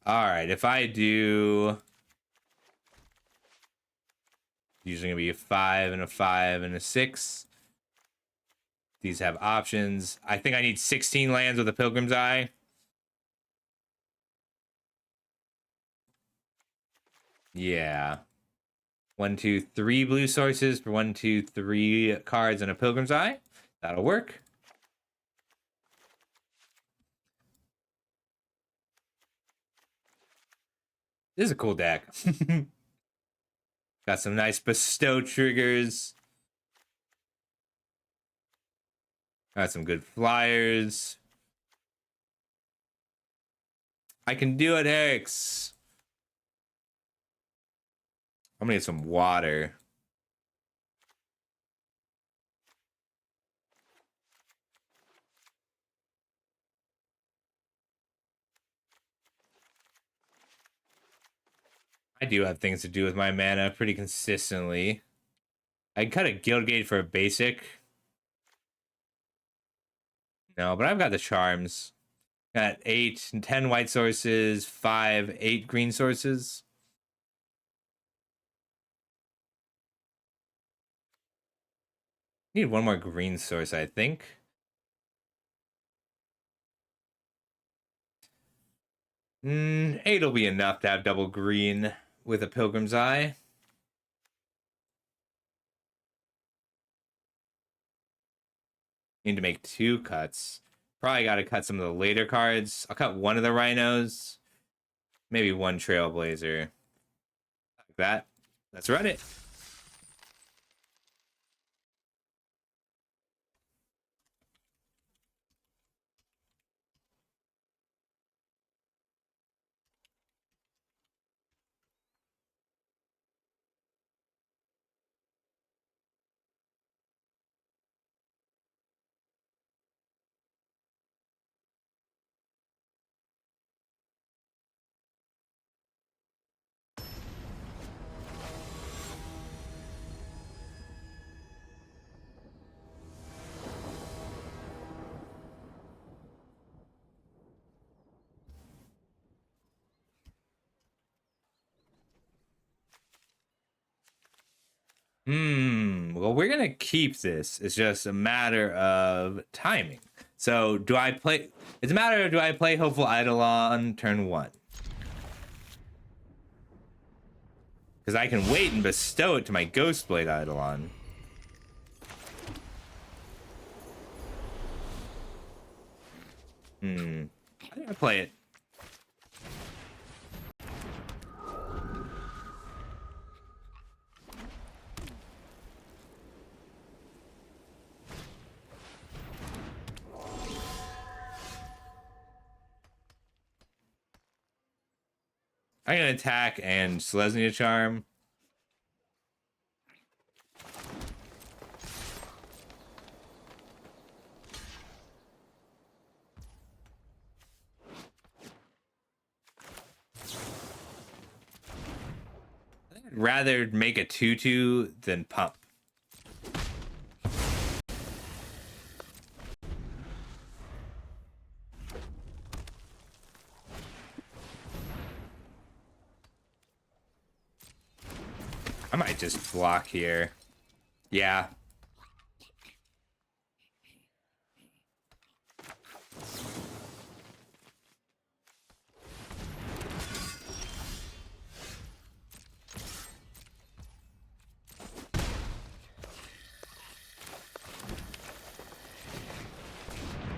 All right, if I do, usually gonna be a 5 and a 5 and a 6. These have options. I think I need 16 lands with a Pilgrim's Eye. Yeah. 1, 2, 3 blue sources for 1, 2, 3 cards and a Pilgrim's Eye. That'll work. This is a cool deck. Got some nice bestow triggers. Got some good flyers. I can do it, Hicks. I'm gonna get some water. I do have things to do with my mana pretty consistently. I can cut a Guildgate for a basic. No, but I've got the charms. Got 8 and 10 white sources, 5, 8 green sources. Need one more green source, I think. Eight will be enough to have double green with a Pilgrim's Eye. Need to make 2 cuts. Probably got to cut some of the later cards. I'll cut one of the Rhinos. Maybe 1 Trailblazer. Like that. Let's run it. Well, we're gonna keep this. It's just a matter of timing. So, do I play? It's a matter of do I play Hopeful Eidolon turn 1? Because I can wait and bestow it to my Ghostblade Eidolon. I think I play it. I'm gonna attack and Selesnya Charm. I think I'd rather make a 2/2 than pump. I might just block here. Yeah.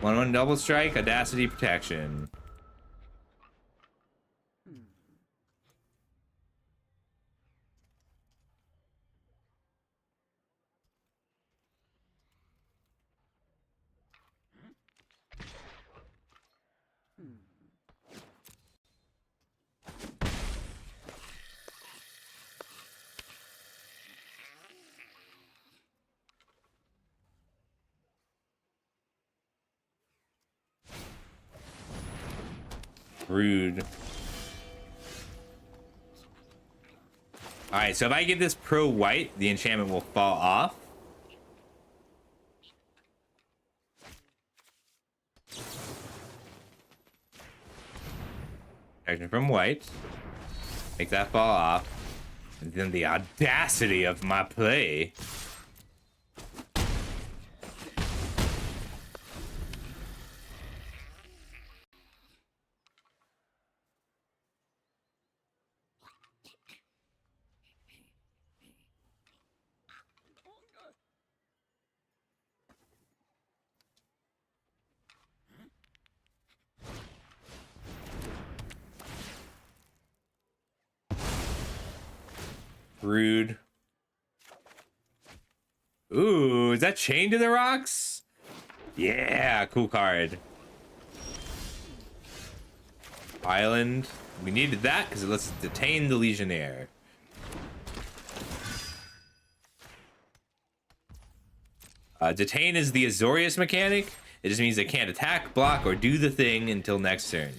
One double strike, Audacity Protection. Rude. Alright, so if I give this pro white, the enchantment will fall off. Action from white. Make that fall off. And then the audacity of my play. Rude. Ooh, is that chained to the rocks? Yeah, cool card. Island. We needed that because it lets us detain the Legionnaire. Detain is the Azorius mechanic. It just means they can't attack, block, or do the thing until next turn.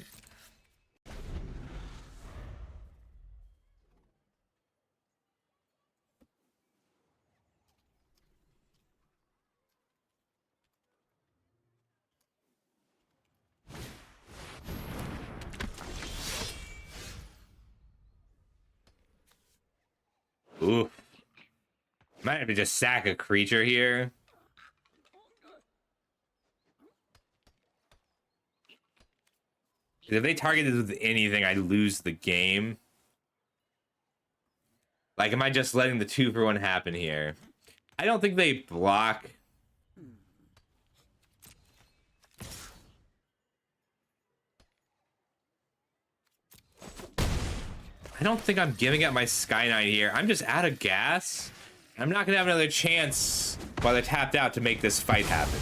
Ooh. Might have to just sack a creature here. If they target this with anything, I lose the game. Like, am I just letting the 2-for-1 happen here? I don't think they block. I don't think I'm giving up my Sky Knight here. I'm just out of gas. I'm not going to have another chance while they're tapped out to make this fight happen.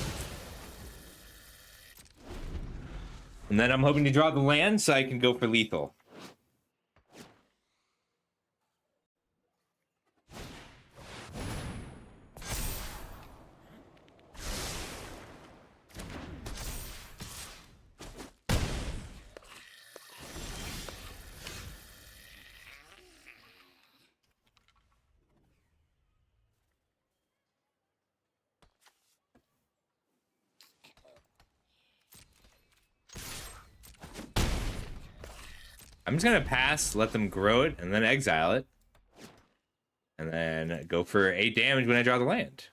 And then I'm hoping to draw the land so I can go for lethal. I'm just gonna pass, let them grow it, and then exile it. And then go for 8 damage when I draw the land.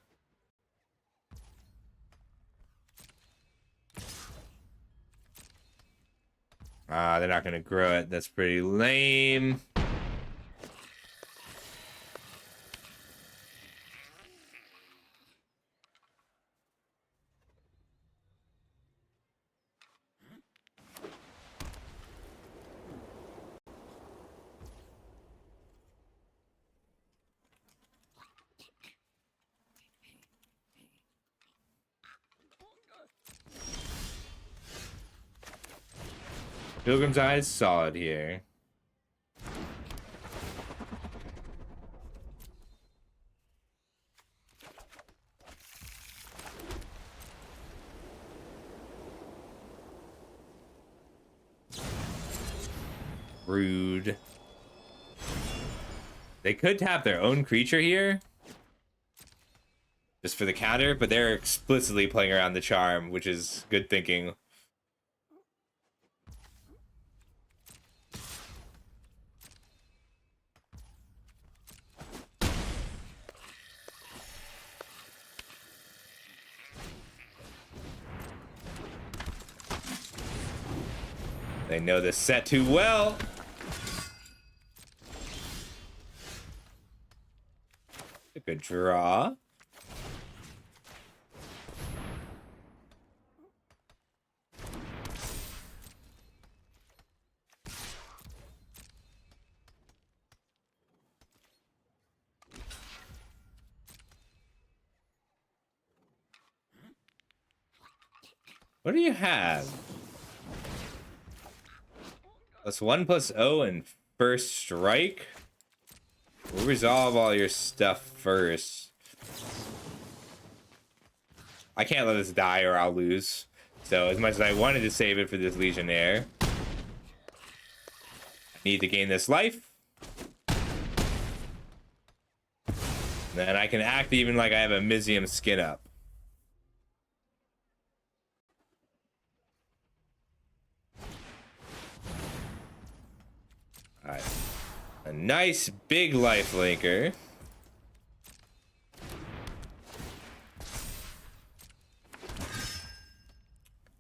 They're not gonna grow it. That's pretty lame. Pilgrim's Eye is solid here. Rude. They could tap their own creature here. Just for the counter, but they're explicitly playing around the charm, which is good thinking. They know this set too well. A good draw. What do you have? +1/+0 and first strike. We'll resolve all your stuff first. I can't let this die or I'll lose. So as much as I wanted to save it for this Legionnaire, I need to gain this life. Then I can act even like I have a Mizium skin up. nice big life linker.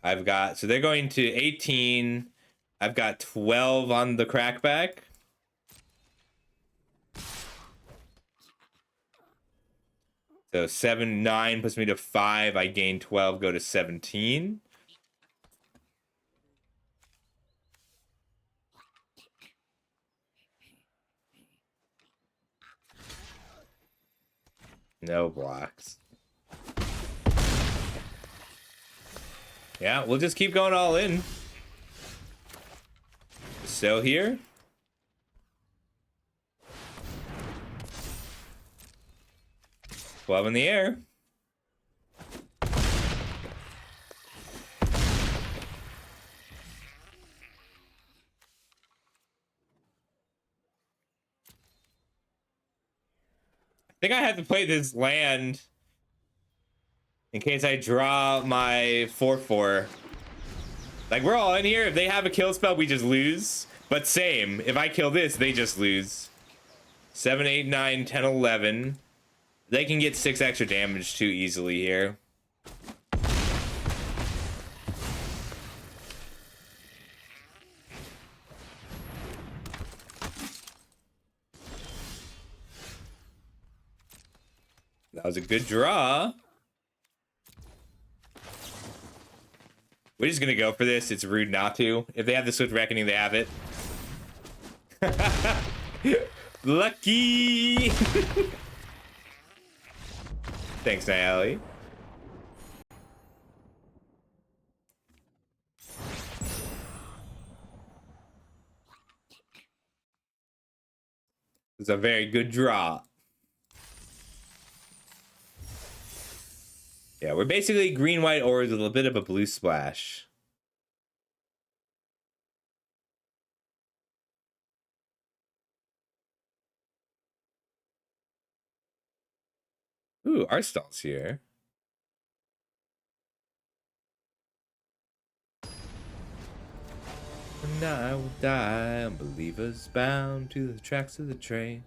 I've got, so they're going to 18. I've got 12 on the crackback. So 7, 9 puts me to 5. I gain 12, go to 17. No blocks. Yeah, we'll just keep going all in. So here. Glove in the air. I think I have to play this land in case I draw my 4/4. Like, we're all in here. If they have a kill spell, we just lose. But same. If I kill this, they just lose. 7, 8, 9, 10, 11. They can get 6 extra damage too easily here. That was a good draw. We're just gonna go for this. It's rude not to. If they have the Swift Reckoning, they have it. Lucky! Thanks, Nayali. It's a very good draw. Yeah, we're basically green, white, orange with a little bit of a blue splash. Ooh, Arstall's here. And I will die, unbelievers bound to the tracks of the train.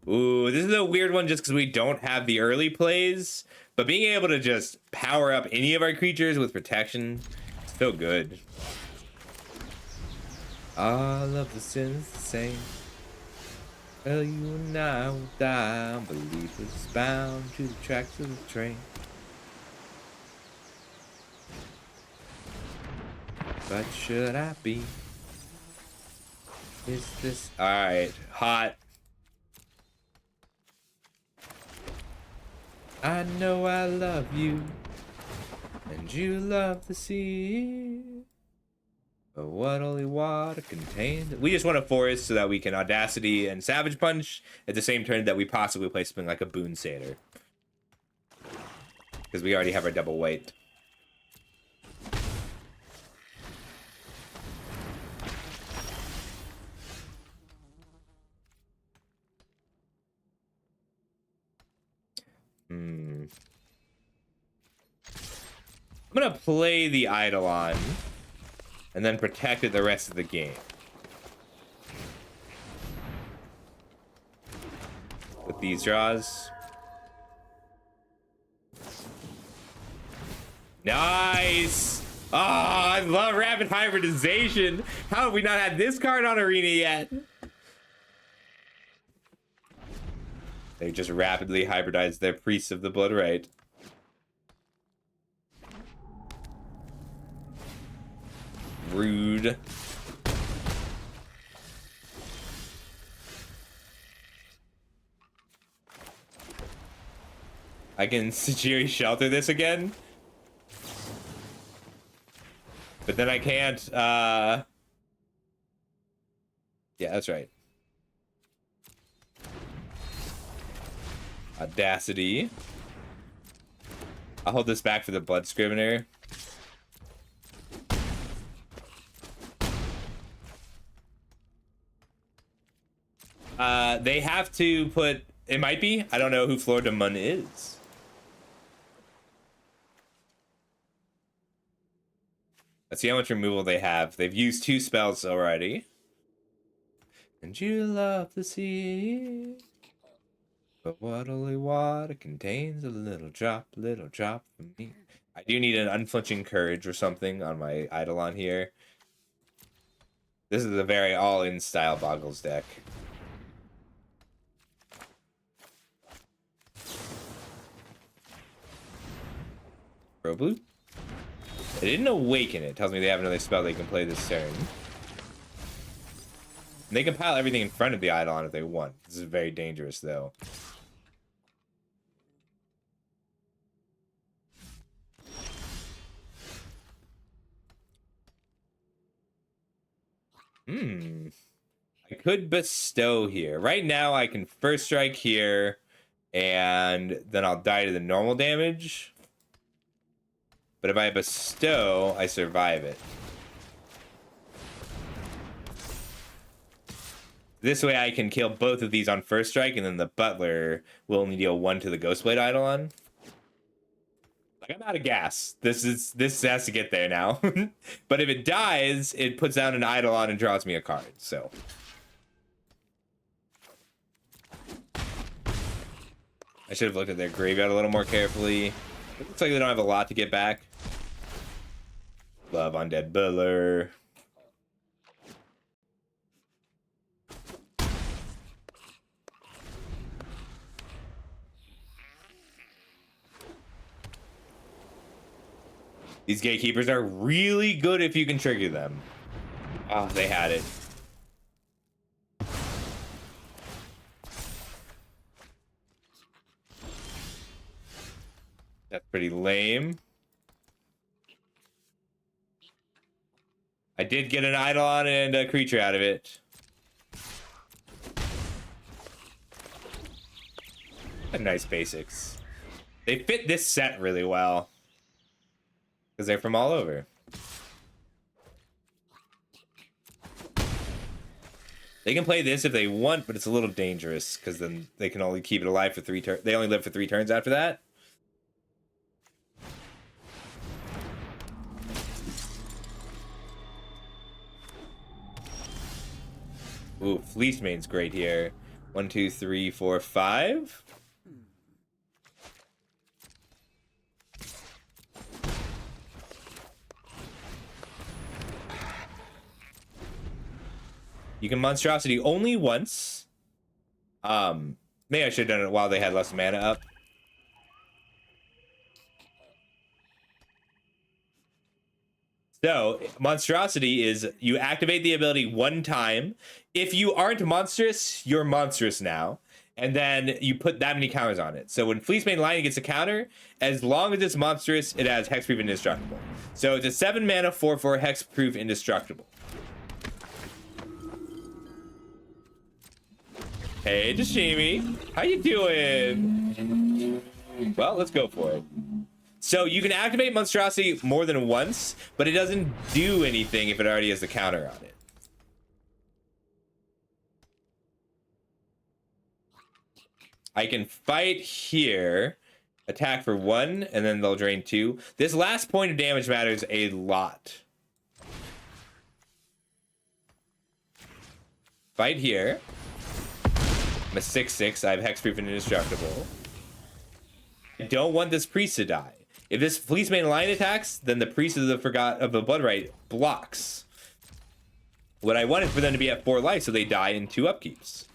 Ooh, this is a weird one just because we don't have the early plays, but being able to just power up any of our creatures with protection, it's so good. All of the sins the same. Well, you and I will die, unbelievers bound to the tracks of the train. But should I be? Is this alright? Hot. I know I love you, and you love the sea. But what only water contains. We just want a forest so that we can Audacity and Savage Punch at the same turn that we possibly play something like a Boon Satyr. Because we already have our double white. I'm gonna play the Eidolon and then protect it the rest of the game. With these draws. Nice! Oh, I love rapid hybridization. How have we not had this card on Arena yet? They just rapidly hybridized their Priests of the Blood Right. Rude. I can Sajiri Shelter this again? But then I can't, yeah, that's right. Audacity. I'll hold this back for the Blood Scrivener. They have to put, it might be, I don't know who Floordamun is. Let's see how much removal they have. They've used 2 spells already. And you love the sea. But what only water contains a little drop for me. I do need an unflinching courage or something on my Eidolon here. This is a very all-in style Boggles deck. Pro blue. They didn't awaken it. Tells me they have another spell they can play this turn. And they can pile everything in front of the Eidolon if they want. This is very dangerous, though. I could bestow here. Right now, I can first strike here, and then I'll die to the normal damage. But if I bestow, I survive it. This way I can kill both of these on first strike, and then the Butler will only deal 1 to the Ghostblade Eidolon. Like, I'm out of gas. This has to get there now. But if it dies, it puts down an Eidolon and draws me a card, so. I should have looked at their graveyard a little more carefully. It looks like they don't have a lot to get back. Love Undead Butler. These gatekeepers are really good if you can trigger them. Oh, they had it. That's pretty lame. I did get an Eidolon and a creature out of it. Nice basics. They fit this set really well. Because they're from all over. They can play this if they want, but it's a little dangerous. Because then they can only keep it alive for 3 turns. They only live for 3 turns after that. Ooh, Fleecemane's great here. 1, 2, 3, 4, 5. You can Monstrosity only once. Maybe I should have done it while they had less mana up. So, Monstrosity is you activate the ability 1 time. If you aren't monstrous, you're monstrous now. And then you put that many counters on it. So when Fleecemane Lion gets a counter, as long as it's monstrous, it has Hexproof Indestructible. So it's a 7 mana 4/4 Hexproof Indestructible. Hey, Dashimi. How you doing? Well, let's go for it. So you can activate Monstrosity more than once, but it doesn't do anything if it already has the counter on it. I can fight here, attack for 1, and then they'll drain 2. This last point of damage matters a lot. Fight here. I'm a 6/6. I have Hexproof and Indestructible. I don't want this priest to die. If this Fleecemane Lion attacks, then the priest of the Bloodright blocks. What I want is for them to be at 4 life, so they die in 2 upkeeps.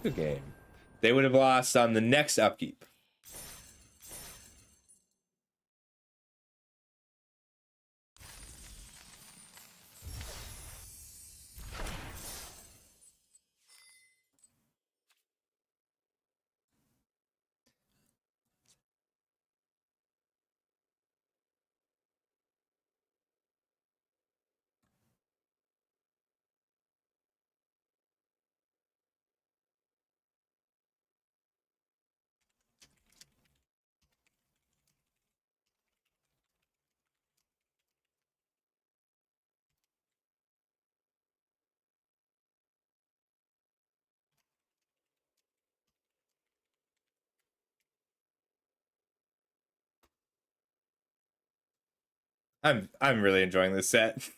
Good game. They would have lost on the next upkeep. I'm really enjoying this set.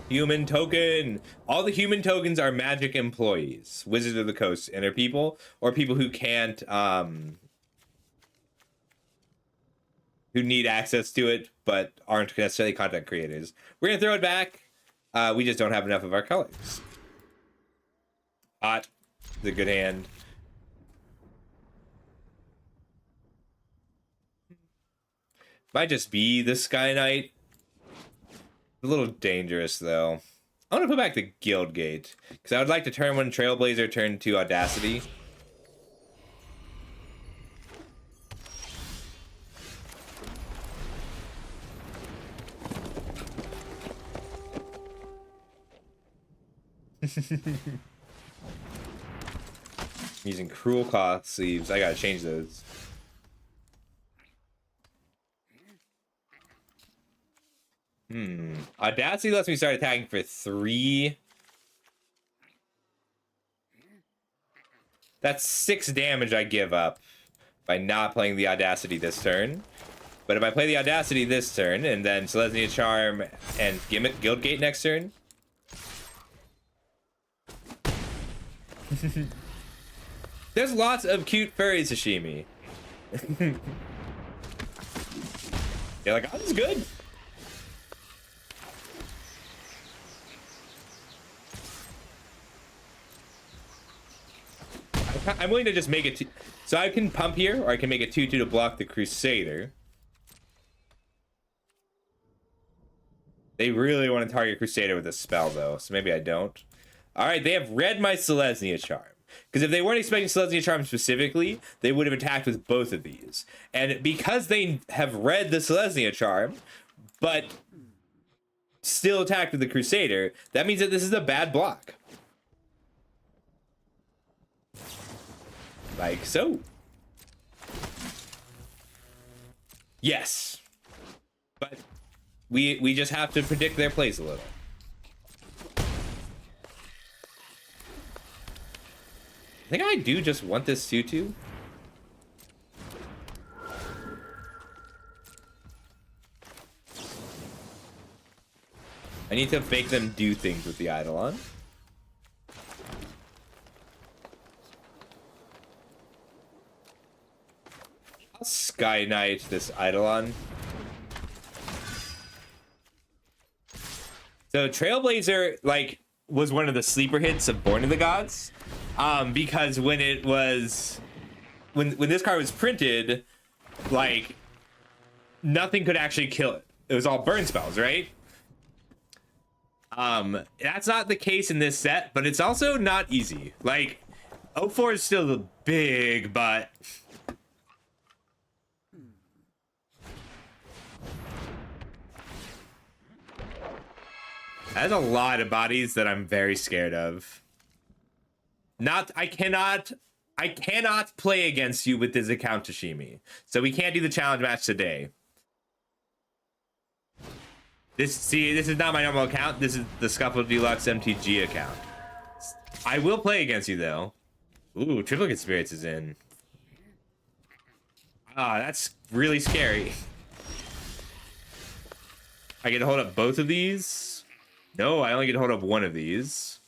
Human token. All the human tokens are magic employees, Wizards of the Coast, and they're people or people who can't who need access to it but aren't necessarily content creators. We're gonna throw it back. We just don't have enough of our colors. Hot. It's a good hand. Might just be the Sky Knight. A little dangerous though. I want to put back the Guildgate because I would like to turn one Trailblazer turn to Audacity. Using Cruel Cloth Sleeves. I gotta change those. Audacity lets me start attacking for 3. That's 6 damage I give up by not playing the Audacity this turn. But if I play the Audacity this turn, and then Selesnya Charm and Guildgate next turn... There's lots of cute furry sashimi. You're like, oh, this is good. I'm willing to just make it... So I can pump here, or I can make it 2-2 to block the Crusader. They really want to target Crusader with a spell, though, so maybe I don't. Alright, they have read my Selesnya Charm. Because if they weren't expecting Selesnya Charm specifically, they would have attacked with both of these. And because they have read the Selesnya Charm, but still attacked with the Crusader, that means that this is a bad block. Like so. Yes. But we just have to predict their plays a little. I think I do just want this 2-2. I need to make them do things with the Eidolon. I'll Sky Knight this Eidolon. So Trailblazer, like, was one of the sleeper hits of Born of the Gods. Because when it was... When this card was printed, like, nothing could actually kill it. It was all burn spells, right? That's not the case in this set, but it's also not easy. Like, 04 is still the big butt. That's a lot of bodies that I'm very scared of. I cannot play against you with this account, Tashimi. So we can't do the challenge match today. This is not my normal account. This is the Scuffle Deluxe MTG account. I will play against you though. Ooh, Triplicate Spirits is in. Ah, that's really scary. I get to hold up both of these. No, I only get to hold up one of these.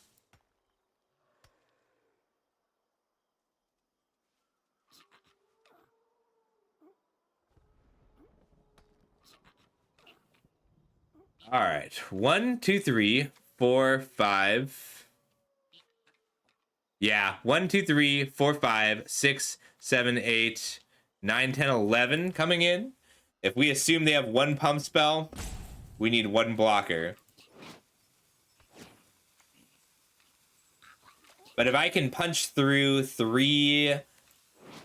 All right, 1, 2, 3, 4, 5. Yeah, 1, 2, 3, 4, 5, 6, 7, 8, 9, 10, 11 coming in. If we assume they have one pump spell, we need one blocker. But if I can punch through 3,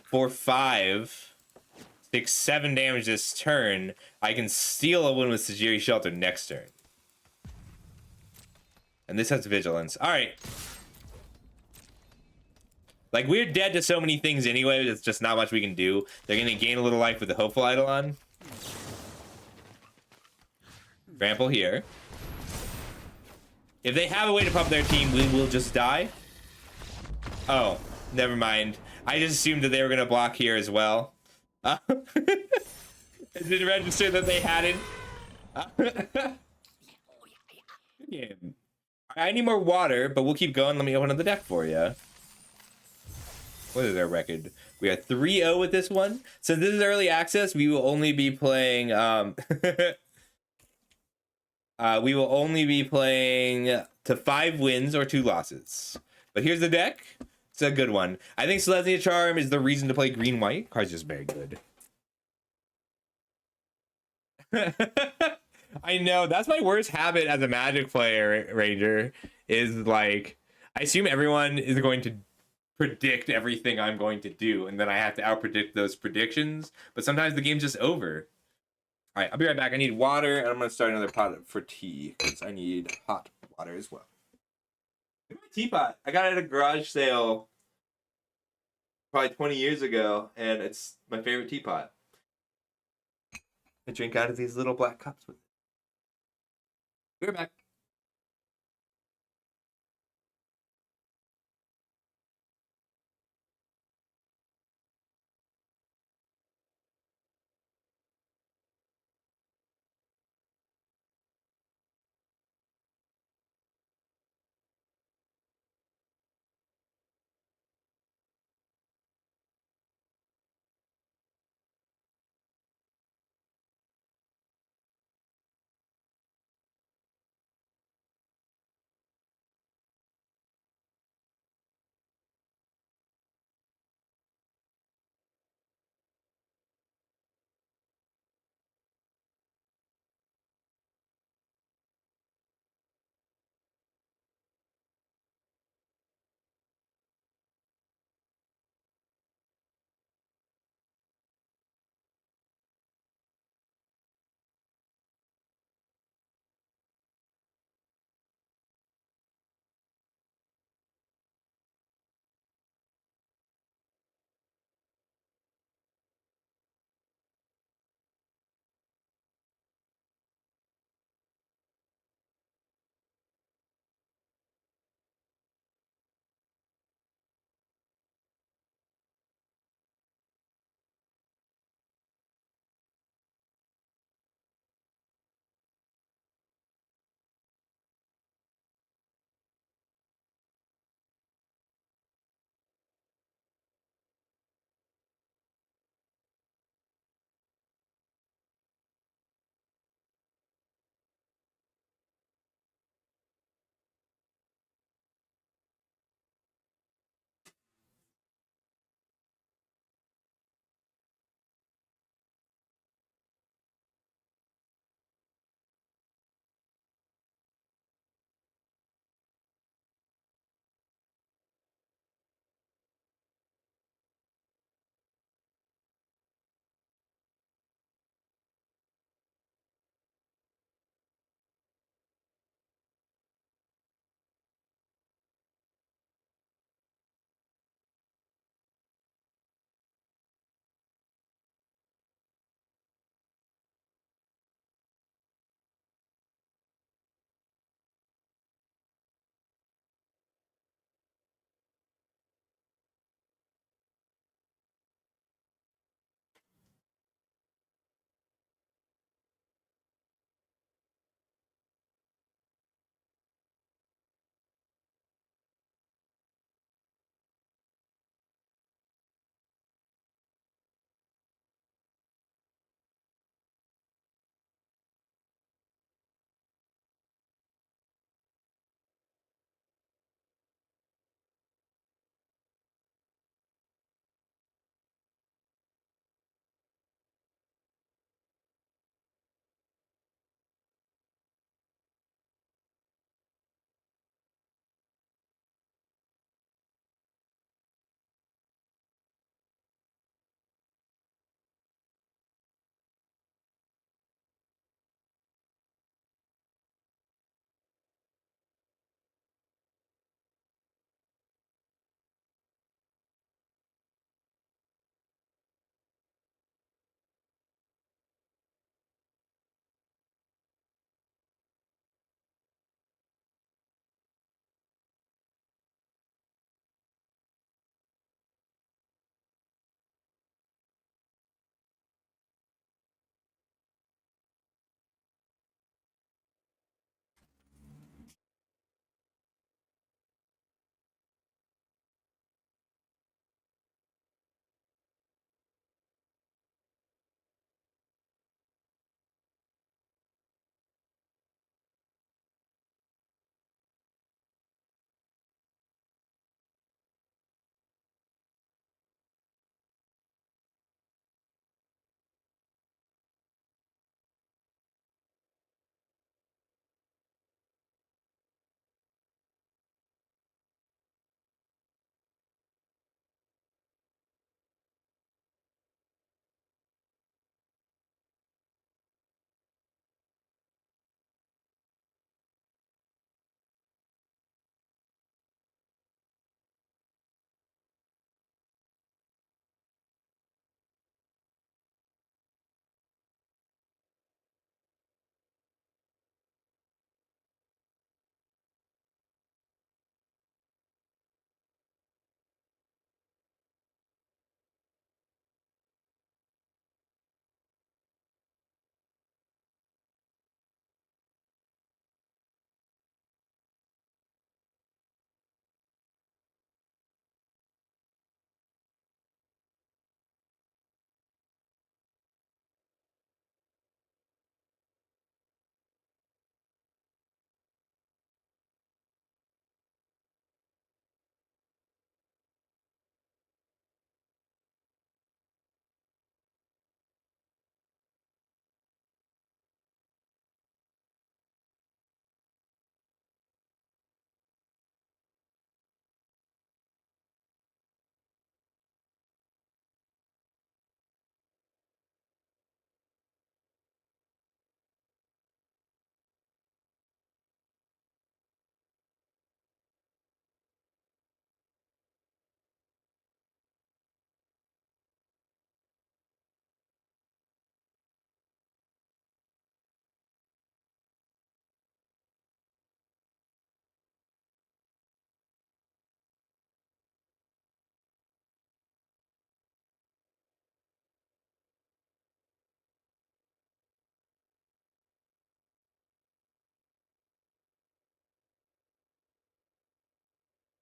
4, 5, 6, 7 damage this turn, I can steal a win with Sajiri Shelter next turn. And this has vigilance. All right. Like, we're dead to so many things anyway, it's just not much we can do. They're gonna gain a little life with the Hopeful Eidolon. Trample here. If they have a way to pump their team, we will just die. Oh, never mind. I just assumed that they were gonna block here as well. It didn't register that they hadn't. Good game. I need more water, but we'll keep going. Let me open up the deck for you. What is our record? We are 3-0 with this one. Since this is early access, we will only be playing we will only be playing to 5 wins or 2 losses. But here's the deck. It's a good one. I think Selesnya Charm is the reason to play green-white. Card's just very good. I know, that's my worst habit as a Magic player, Ranger, is like, I assume everyone is going to predict everything I'm going to do, and then I have to outpredict those predictions, but sometimes the game's just over. All right, I'll be right back. I need water, and I'm going to start another pot for tea, because I need hot water as well. Look at my teapot. I got it at a garage sale probably 20 years ago, and it's my favorite teapot. I drink out of these little black cups with it. We're back.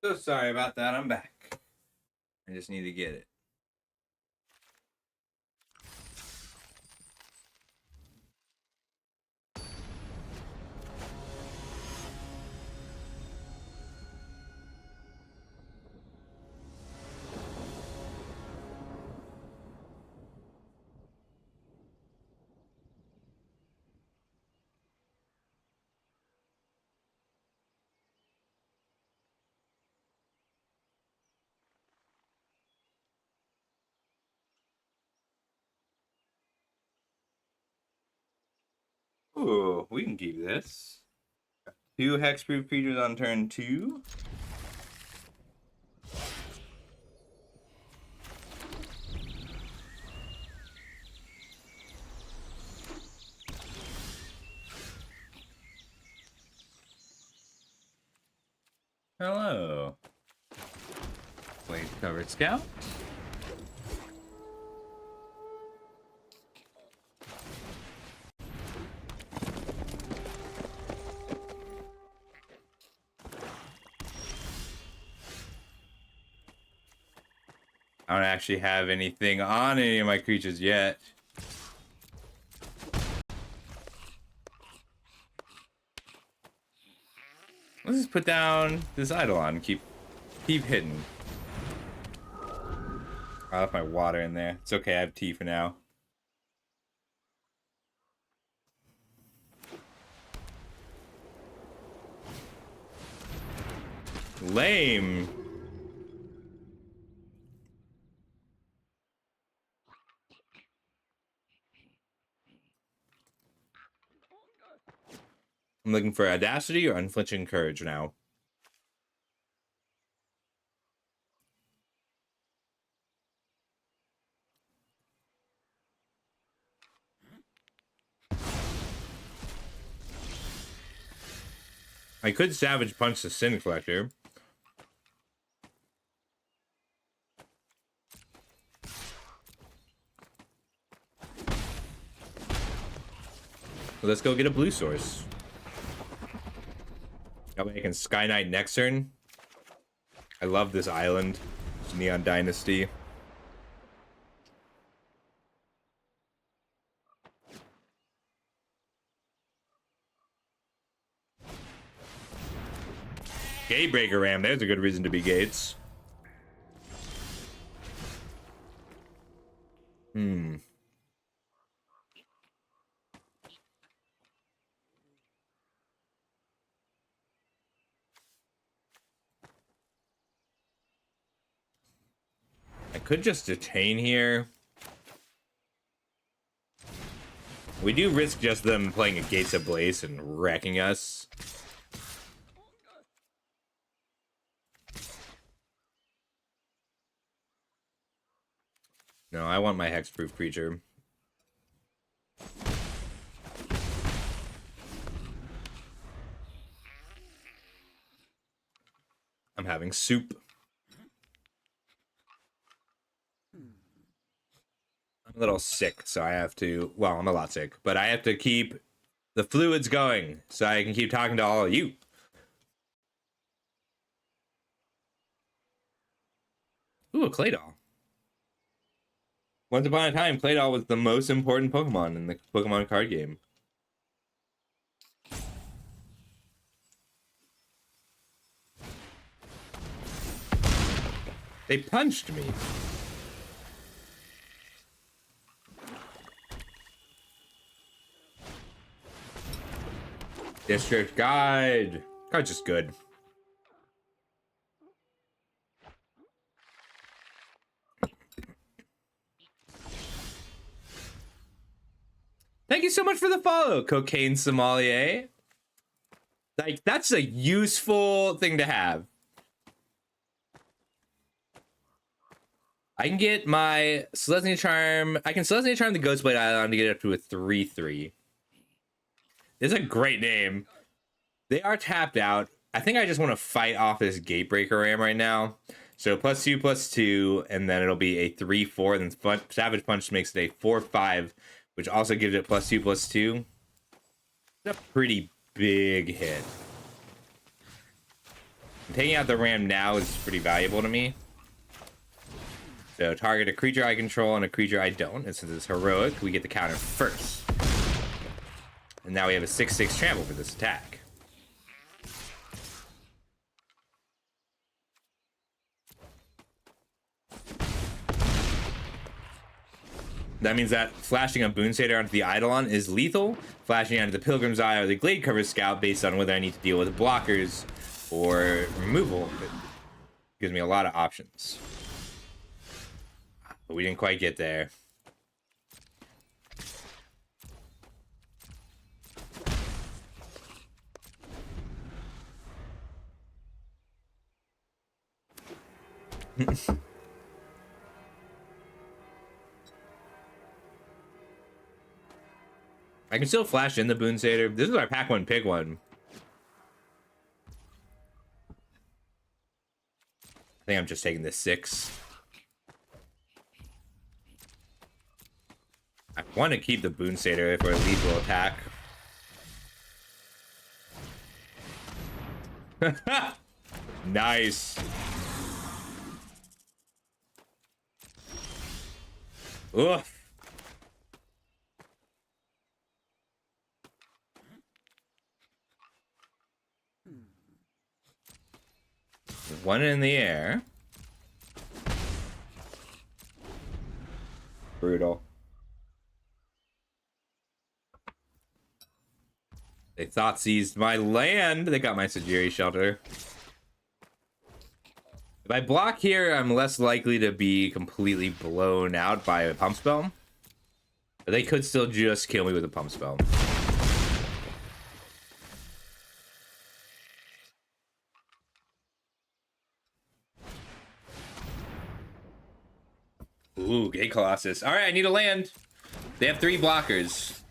So sorry about that. I'm back. I just need to get it. Ooh, we can keep this. 2 hexproof creatures on turn 2. Hello. Blade covered scout. I don't actually have anything on any of my creatures yet. Let's just put down this Eidolon and keep hitting. I left my water in there. It's okay, I have tea for now. Lame. I'm looking for Audacity or Unflinching Courage now. I could Savage Punch the Sin Collector. Let's go get a blue source. That way I can Sky Knight next turn. I love this island. It's Neon Dynasty. Gatebreaker Ram, there's a good reason to be Gates. I could just detain here. We do risk just them playing a Gates Ablaze and wrecking us. No, I want my hexproof creature. I'm having soup. I'm a little sick, so I have to... Well, I'm a lot sick, but I have to keep the fluids going so I can keep talking to all of you. Ooh, a Claydol. Once upon a time, Claydol was the most important Pokemon in the Pokemon card game. They punched me. District Guide. Card's just good. Thank you so much for the follow, Cocaine Sommelier. Like, that's a useful thing to have. I can get my Celestia Charm. I can Celestia Charm the Ghostblade Island to get it up to a 3/3. It's a great name. They are tapped out. I think I just want to fight off this Gatebreaker Ram right now. So +2/+2, and then it'll be a 3/4. And then Savage Punch makes it a 4/5, which also gives it +2/+2. It's a pretty big hit. Taking out the ram now is pretty valuable to me. So target a creature I control and a creature I don't. And since it's heroic, we get the counter first. And now we have a 6/6 trample for this attack. That means that flashing a Boon Satyr onto the Eidolon is lethal. Flashing onto the Pilgrim's Eye or the Gladecover Scout based on whether I need to deal with blockers or removal. It gives me a lot of options. But we didn't quite get there. I can still flash in the Boon Satyr. This is our pack one, pick one. I think I'm just taking this 6. I want to keep the Boon Satyr for a lethal attack. Nice. Oof. One in the air. Brutal. They thought seized my land. They got my Sajiri shelter. If I block here, I'm less likely to be completely blown out by a pump spell. But they could still just kill me with a pump spell. Ooh, Gate Colossus. All right, I need a land. They have 3 blockers.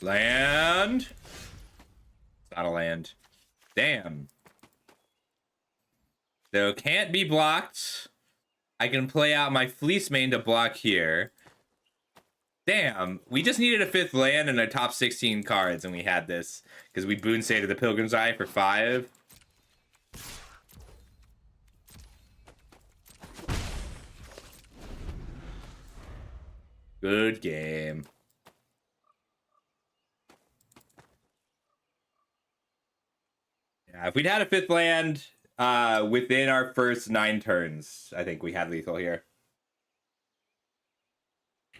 Land. It's not a land. Damn. So can't be blocked. I can play out my Fleece Mane to block here. Damn. We just needed a 5th land and a top 16 cards, and we had this. Because we Boon Satyr the Pilgrim's Eye for 5. Good game. Yeah, if we'd had a 5th land within our first 9 turns, I think we had lethal here.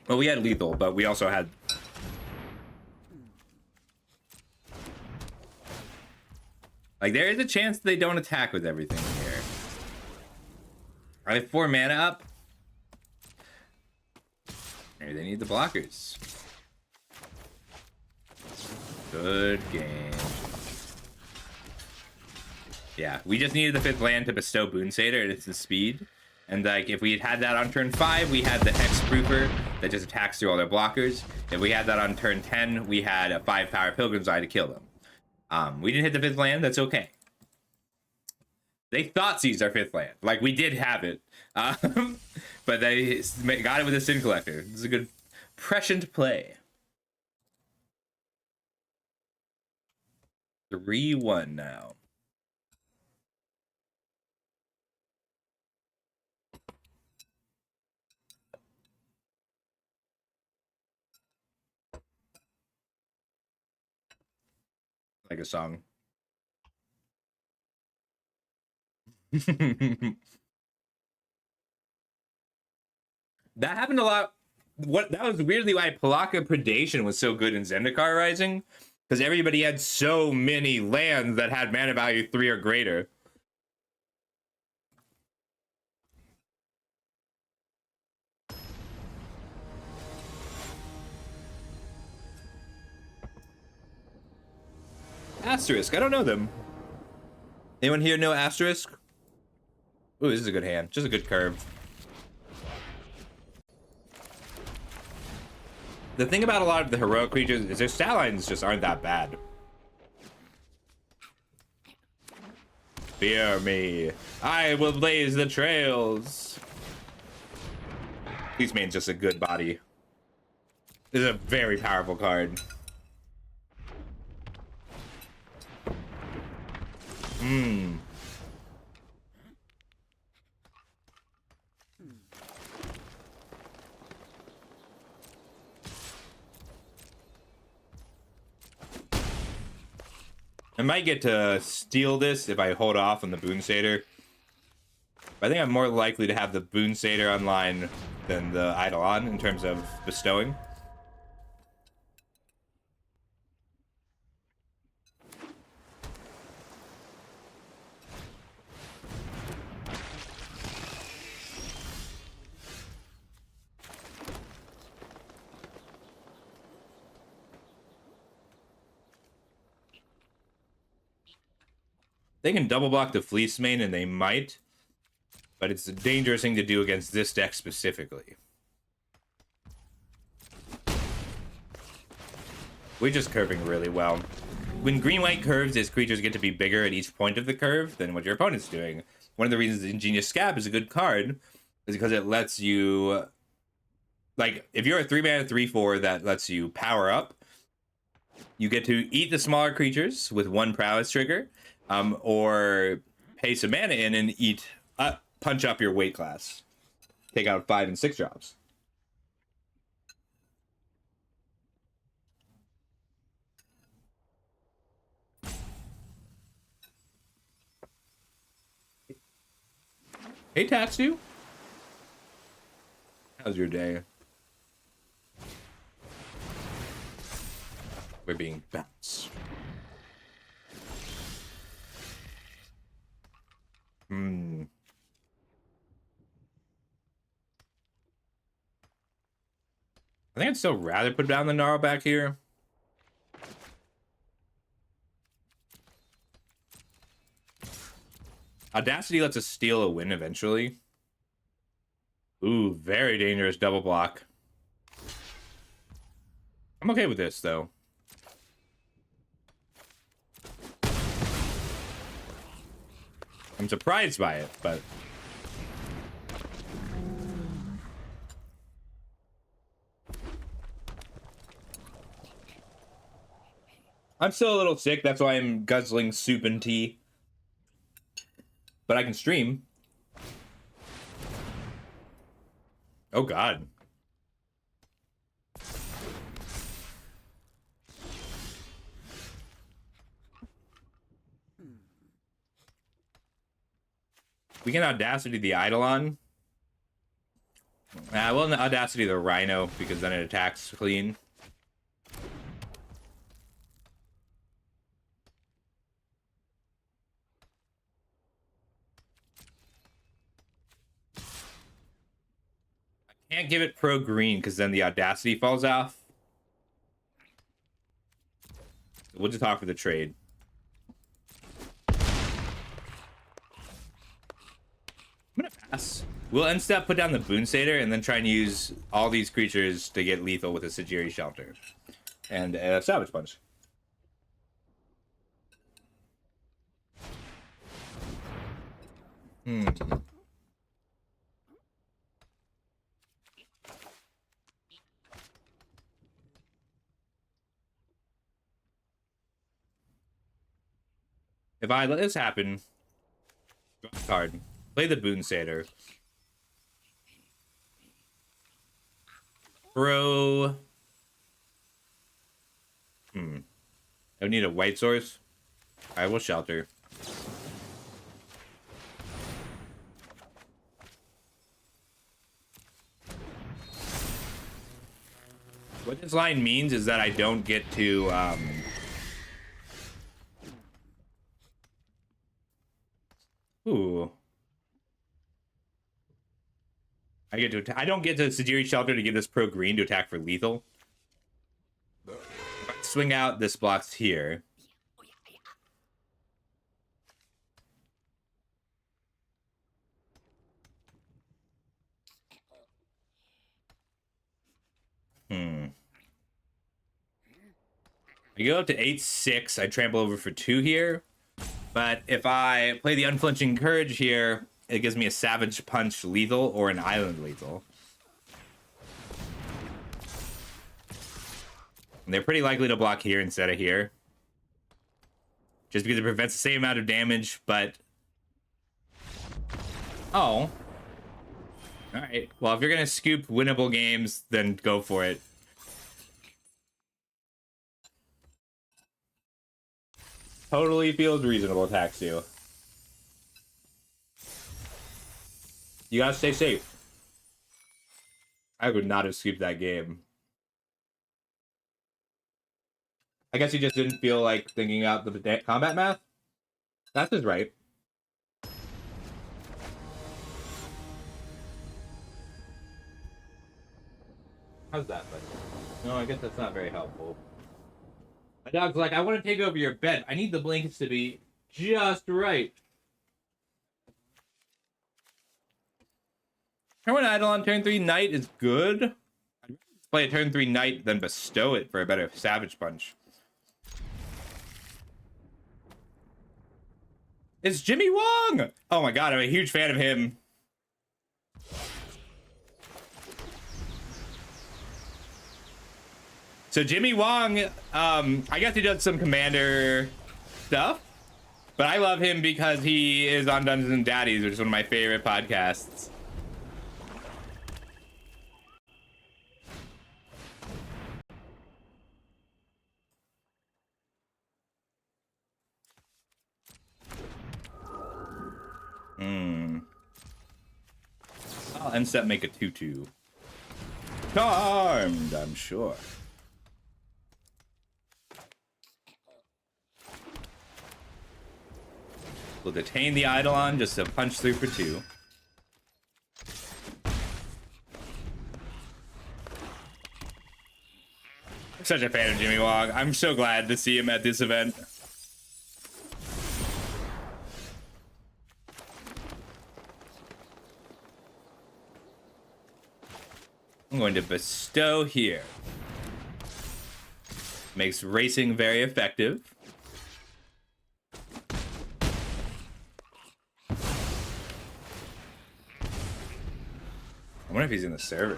Well, we had lethal, but we also had... Like, there is a chance they don't attack with everything here. Are they 4 mana up? Maybe they need the blockers. Good game. Yeah, we just needed the 5th land to bestow Boon Satyr at its speed. And like, if we had had that on turn 5, we had the Hexproofer that just attacks through all their blockers. If we had that on turn 10, we had a 5-power Pilgrim's Eye to kill them. We didn't hit the 5th land, that's okay. They thought seized our 5th land. Like, we did have it. But they got it with a Sin Collector. This is a good prescient play. 3-1 now. Like a song. That happened a lot. That was weirdly why Pelakka Predation was so good in Zendikar Rising, because everybody had so many lands that had mana value 3 or greater. Asterisk, I don't know them. Anyone here know Asterisk? Ooh, this is a good hand. Just a good curve. The thing about a lot of the heroic creatures is their stat lines just aren't that bad. Fear me. I will blaze the trails. Fleece Mane's just a good body. This is a very powerful card. I might get to steal this if I hold off on the Boon Satyr. But I think I'm more likely to have the Boon Satyr online than the Eidolon in terms of bestowing. They can double block the Fleece main, and they might, but it's a dangerous thing to do against this deck specifically. We're just curving really well. When green-white curves, its creatures get to be bigger at each point of the curve than what your opponent's doing. One of the reasons Ingenious Scab is a good card is because it lets you... Like, if you're a 3-mana 3/4 that lets you power up, you get to eat the smaller creatures with 1 prowess trigger, or pay some mana in and punch up your weight class. Take out 5 and 6 drops. Hey, Tatsu. How's your day? We're being bounced. I think I'd still rather put down the Gnarl back here. Audacity lets us steal a win eventually. Ooh, very dangerous double block. I'm okay with this, though. I'm surprised by it, but... I'm still a little sick, that's why I'm guzzling soup and tea. But I can stream. Oh, God. We can Audacity the Eidolon. Well, Audacity the Rhino, because then it attacks clean. I can't give it pro green, because then the Audacity falls off. We'll just talk for the trade. I'm gonna pass. We'll end step, put down the Boon Satyr, and then try and use all these creatures to get lethal with a Sejiri Shelter. And a Savage Punch. If I let this happen, draw a card, play the Boon Satyr, throw... I would need a white source. I will shelter. What this line means is that I don't get to, Ooh. I don't get to Sejiri Shelter to give this pro green to attack for lethal. If I swing out, this blocks here. I go up to 8/6. I trample over for 2 here. But if I play the Unflinching Courage here, it gives me a Savage Punch lethal or an Island lethal. And they're pretty likely to block here instead of here. Just because it prevents the same amount of damage, but... Oh. Alright. Well, if you're going to scoop winnable games, then go for it. Totally feels reasonable, Taxu. You gotta stay safe. I would not have skipped that game. I guess he just didn't feel like thinking out the combat math. That's his right. How's that, buddy? No, I guess that's not very helpful. My dog's like, I want to take over your bed. I need the blankets to be just right. Remember when Eidolon turn 3 Knight is good? I'd rather play a turn 3 Knight than bestow it for a better Savage Punch. It's Jimmy Wong! Oh my god, I'm a huge fan of him. So Jimmy Wong, I guess he does some Commander stuff, but I love him because he is on Dungeons and Daddies, which is one of my favorite podcasts. I'll end step make a 2/2. Charmed, I'm sure. We'll detain the Eidolon just to punch through for 2. I'm such a fan of Jimmy Wong. I'm so glad to see him at this event. I'm going to bestow here. Makes racing very effective. I wonder if he's in the server.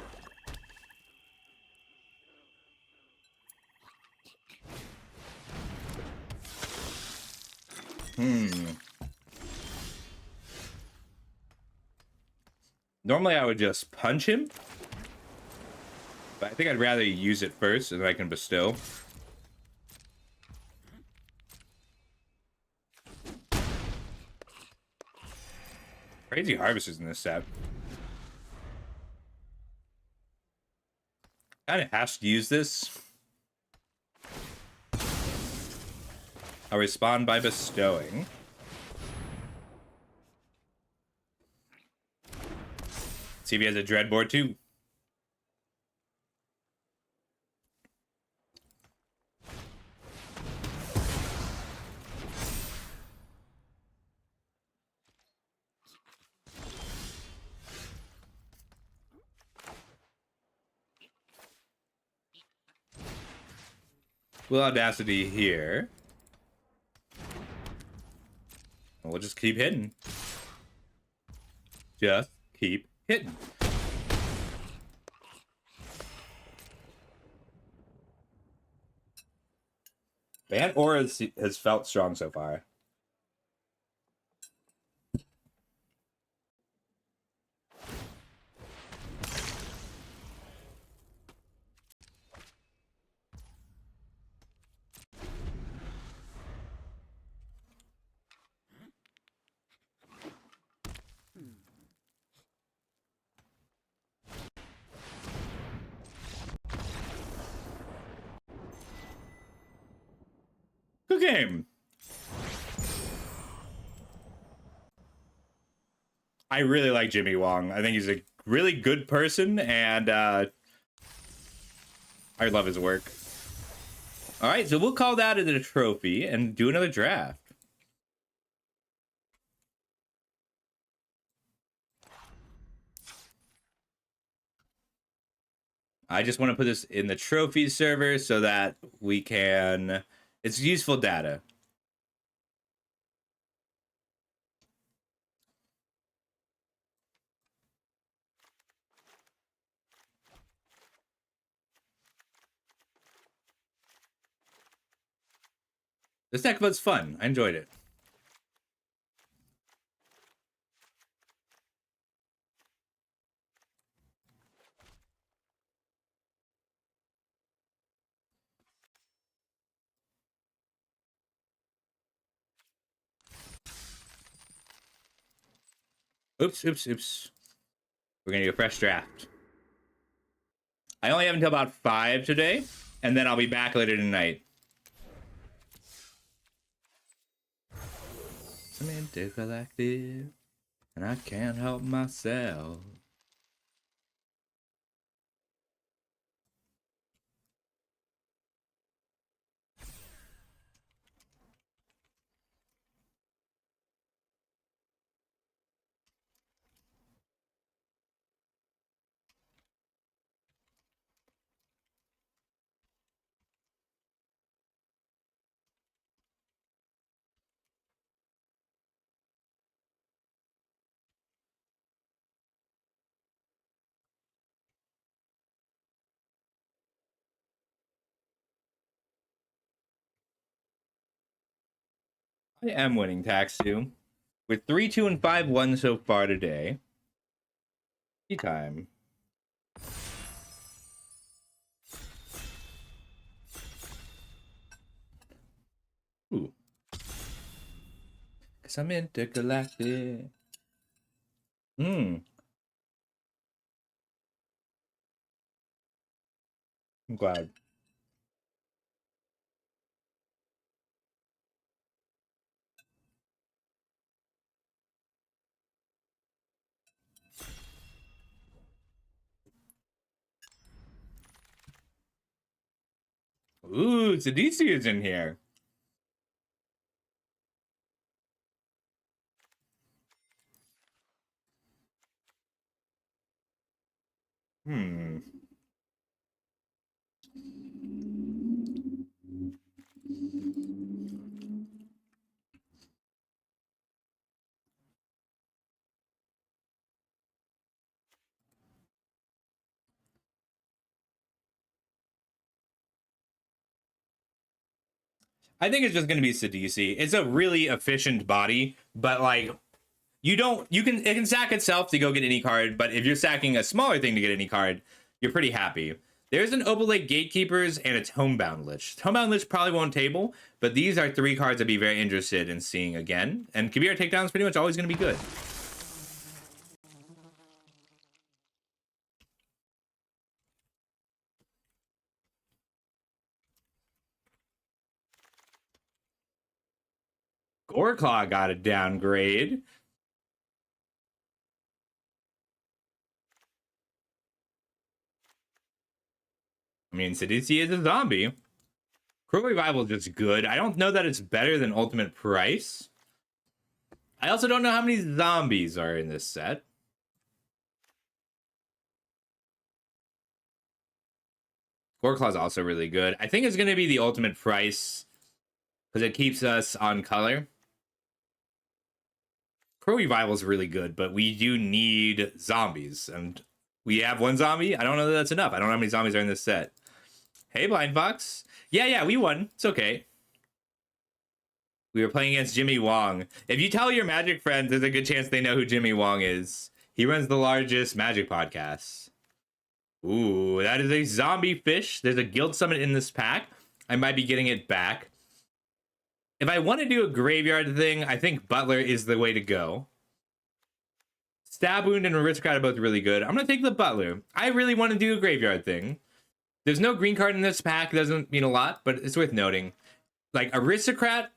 Normally I would just punch him, but I think I'd rather use it first and then I can bestow. Crazy harvesters in this set. Kind of has to use this. I'll respond by bestowing. See if he has a Dreadboard too. Will Audacity here. We'll just keep hitting. Just keep hitting. Bant Aura has felt strong so far. Good game. I really like Jimmy Wong. I think he's a really good person, and I love his work. All right, so we'll call that a trophy and do another draft. I just want to put this in the trophy server so that we can... It's useful data. This deck was fun. I enjoyed it. Oops, oops, oops. We're gonna do a fresh draft. I only have until about 5 today, and then I'll be back later tonight. I'm intergalactic, and I can't help myself. I am winning tax too. With 3, 2, and 5 won so far today. Tea time. Ooh. Cause I'm intergalactic. I'm glad. Ooh, Sidisi is in here. I think it's just gonna be Sidisi. It's a really efficient body, but like it can sack itself to go get any card, but if you're sacking a smaller thing to get any card, you're pretty happy. There's an Opal Lake Gatekeepers and a Homebound Lich. Homebound Lich probably won't table, but these are 3 cards I'd be very interested in seeing again. And Kabir Takedown is pretty much always going to be good. Goreclaw got a downgrade. I mean, Sidisi is a zombie. Cruel Revival is just good. I don't know that it's better than Ultimate Price. I also don't know how many zombies are in this set. Goreclaw is also really good. I think it's going to be the Ultimate Price because it keeps us on color. Cruel Revival is really good, but we do need zombies, and we have 1 zombie. I don't know that that's enough. I don't know how many zombies are in this set. Hey, Blind Fox. Yeah, we won. It's okay. We were playing against Jimmy Wong. If you tell your Magic friends, there's a good chance they know who Jimmy Wong is. He runs the largest Magic podcast. Ooh, that is a zombie fish. There's a Guild Summit in this pack. I might be getting it back. If I want to do a graveyard thing, I think Butler is the way to go. Stab Wound and Aristocrat are both really good. I'm going to take the Butler. I really want to do a graveyard thing. There's no green card in this pack. Doesn't mean a lot, but it's worth noting. Like, Aristocrat,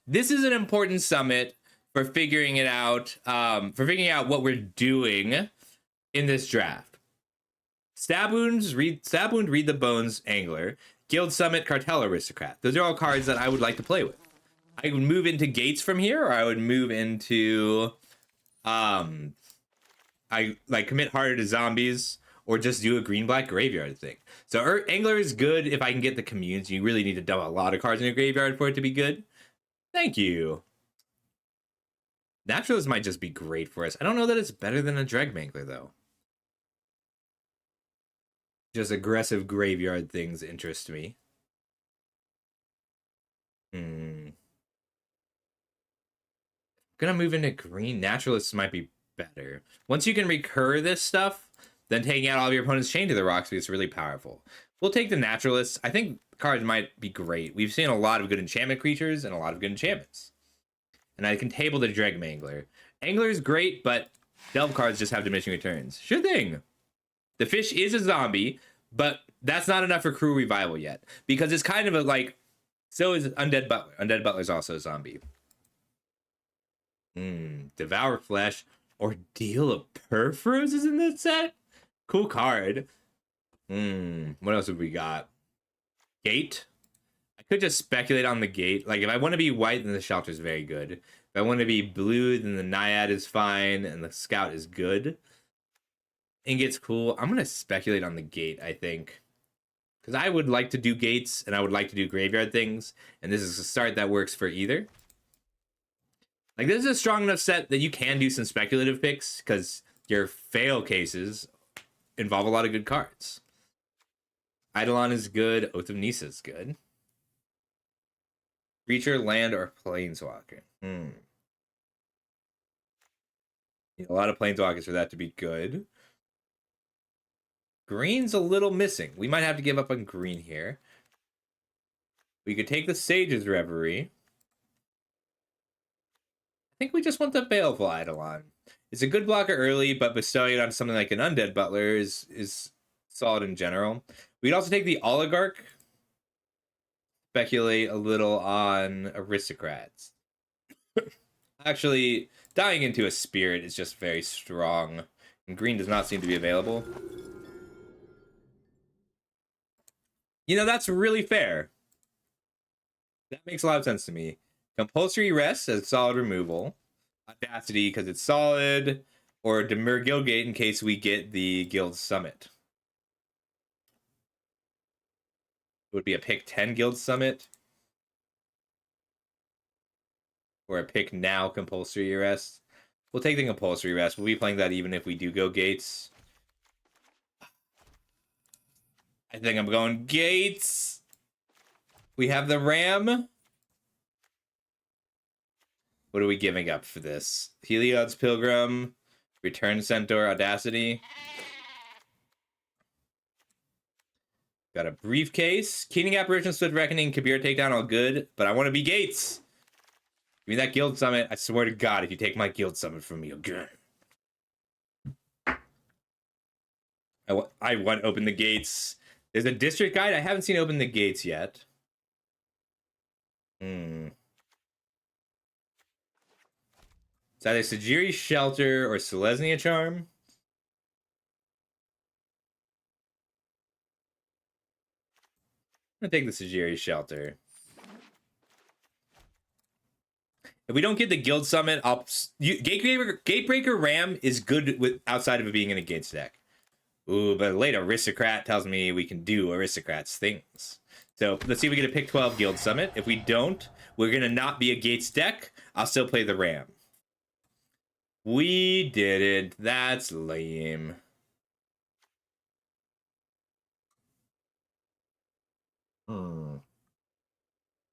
this is an important summit for figuring it out, for figuring out what we're doing in this draft. Stab Wound, Read the Bones, Angler. Guild Summit, Cartel Aristocrat. Those are all cards that I would like to play with. I would move into Gates from here, or I would move into I like commit harder to zombies, or just do a green-black graveyard thing. So Angler is good if I can get the communes. You really need to dump a lot of cards in your graveyard for it to be good. Thank you. Naturalist might just be great for us. I don't know that it's better than a Dregmangler, though. Just aggressive graveyard things interest me. Gonna move into green. Naturalists might be better. Once you can recur this stuff, then taking out all of your opponent's Chain to the Rocksmith is really powerful. We'll take the Naturalists. I think cards might be great. We've seen a lot of good enchantment creatures and a lot of good enchantments. And I can table the Dregmangler. Angler is great, but Delve cards just have diminishing returns. Sure thing. The fish is a zombie, but that's not enough for crew revival yet. Because it's kind of a like, so is Undead Butler. Undead Butler's also a zombie. Devour Flesh. Ordeal of Perforos is in this set? Cool card. What else have we got? Gate. I could just speculate on the gate. Like, if I want to be white, then the Shelter is very good. If I want to be blue, then the Naiad is fine, and the Scout is good. Inget's cool. I'm going to speculate on the gate, I think. Because I would like to do gates, and I would like to do graveyard things, and this is a start that works for either. Like, this is a strong enough set that you can do some speculative picks, because your fail cases involve a lot of good cards. Eidolon is good. Oath of Nisa is good. Creature, land, or planeswalker. Need a lot of planeswalkers for that to be good. Green's a little missing. We might have to give up on green here. We could take the Sage's Reverie. I think we just want the Baleful Eidolon. It's a good blocker early, but bestowing it on something like an Undead Butler is solid in general. We'd also take the Oligarch. Speculate a little on Aristocrats. Actually, dying into a Spirit is just very strong. And green does not seem to be available. You know, that's really fair. That makes a lot of sense to me. Compulsory Rest as solid removal. Audacity because it's solid. Or Demur Guildgate in case we get the Guild Summit. It would be a pick 10 Guild Summit. Or a pick now Compulsory Rest. We'll take the Compulsory Rest. We'll be playing that even if we do go Gates. I think I'm going Gates. We have the Ram. What are we giving up for this? Heliod's Pilgrim, Return Centaur, Audacity. Got a Briefcase. Keening Apparition, Swift Reckoning, Kabir Takedown, all good. But I want to be Gates. Give me that Guild Summit. I swear to God, if you take my Guild Summit from me again. I want to open the gates. There's a District Guide. I haven't seen open the gates yet. It's either Sajiri Shelter or Selesnya Charm. I'm gonna take the Sajiri Shelter. If we don't get the Guild Summit, Gatebreaker Ram is good with outside of it being in a Gates deck. Ooh, but late Aristocrat tells me we can do Aristocrats things. So let's see if we get a pick 12 Guild Summit. If we don't, we're gonna not be a Gates deck. I'll still play the Ram. We didn't. That's lame.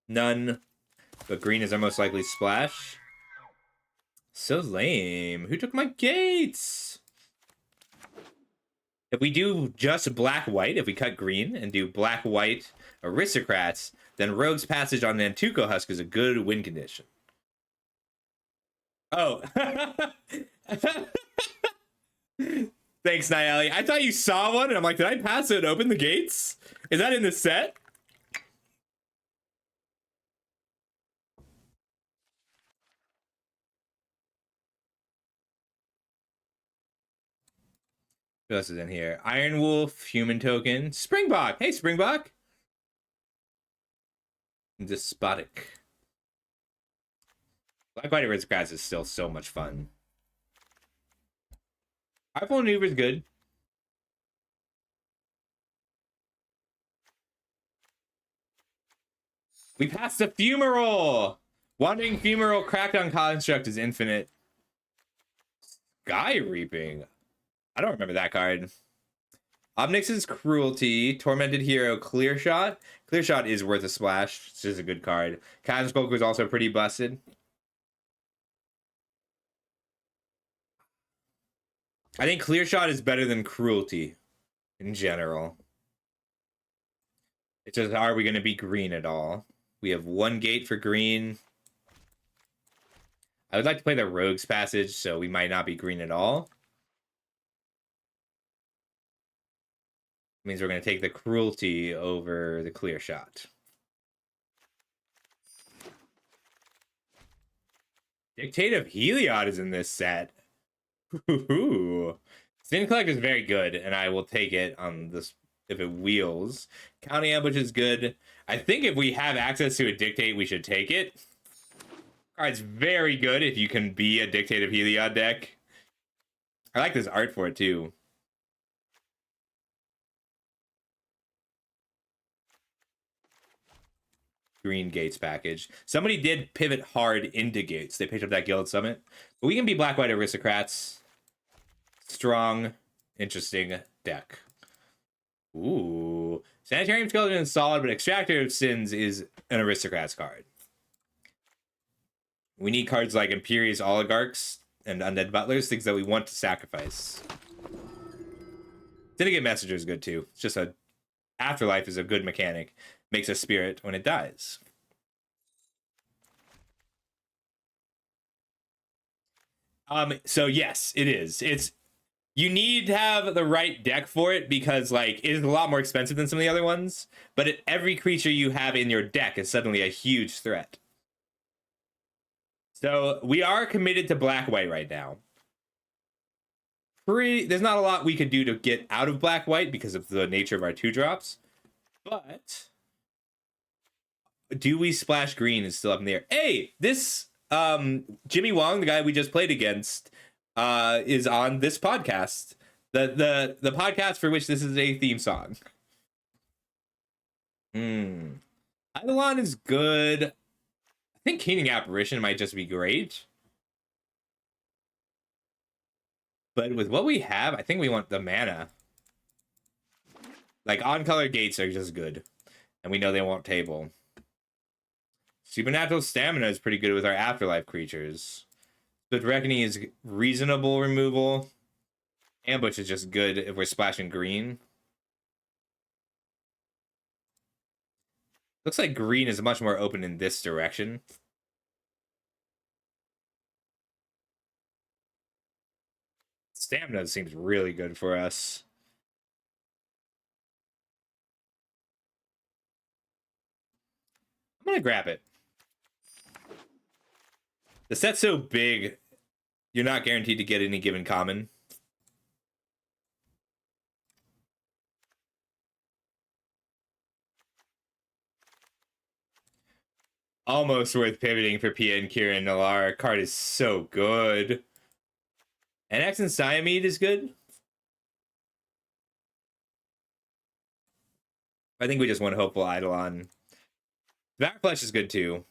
None. But green is our most likely splash. So lame. Who took my gates? If we do just black-white, if we cut green and do black-white Aristocrats, then Rogue's Passage on Nantuko Husk is a good win condition. Oh. Thanks, Niali. I thought you saw one, and I'm like, did I pass it open the gates? Is that in the set? Who else is in here? Iron Wolf, Human Token, Springbok. Hey, Springbok. Despotic. Black-White Aristocrats is still so much fun. Powerful Maneuver is good. We passed the Fumarole! Wandering Fumarole Crackdown Construct is infinite. Sky Reaping. I don't remember that card. Obnix's Cruelty, Tormented Hero, Clear Shot. Clear Shot is worth a splash. It's just a good card. Chasm Skulker is also pretty busted. I think Clear Shot is better than Cruelty in general. It's just, are we going to be green at all? We have one gate for green. I would like to play the Rogue's Passage, so we might not be green at all. Means we're going to take the Cruelty over the Clear Shot. Dictate of Heliod is in this set. Sin Collect is very good, and I will take it on this if it wheels. County Ambush is good. I think if we have access to a Dictate, we should take it. Card's very good if you can be a Dictate of Heliod deck. I like this art for it, too. Green Gates package. Somebody did pivot hard into Gates. They picked up that Guild Summit. But we can be Black-White Aristocrats. Strong, interesting deck. Ooh. Sanitarium Skeleton is solid, but Extractor of Sins is an Aristocrats card. We need cards like Imperious Oligarchs and Undead Butlers, things that we want to sacrifice. Syndicate Messenger is good too. It's just a Afterlife is a good mechanic. Makes a spirit when it dies. So yes, it is. You need to have the right deck for it because like it is a lot more expensive than some of the other ones, but every creature you have in your deck is suddenly a huge threat. So we are committed to Black-White right now. There's not a lot we could do to get out of Black-White because of the nature of our 2-drops, but do we splash green is still up in the air. Hey, this Jimmy Wong, the guy we just played against, is on this podcast. The podcast for which this is a theme song. Eidolon is good. I think Keening Apparition might just be great. But with what we have, I think we want the mana. Like, on-color Gates are just good. And we know they won't table. Supernatural Stamina is pretty good with our Afterlife creatures. But Reckoning is reasonable removal. Ambush is just good if we're splashing green. Looks like green is much more open in this direction. Stamina seems really good for us. I'm gonna grab it. The set's so big, you're not guaranteed to get any given common. Almost worth pivoting for Pia and Kieran. Nalaar card is so good. And X and Siamede is good. I think we just want Hopeful Eidolon. Backflash is good too.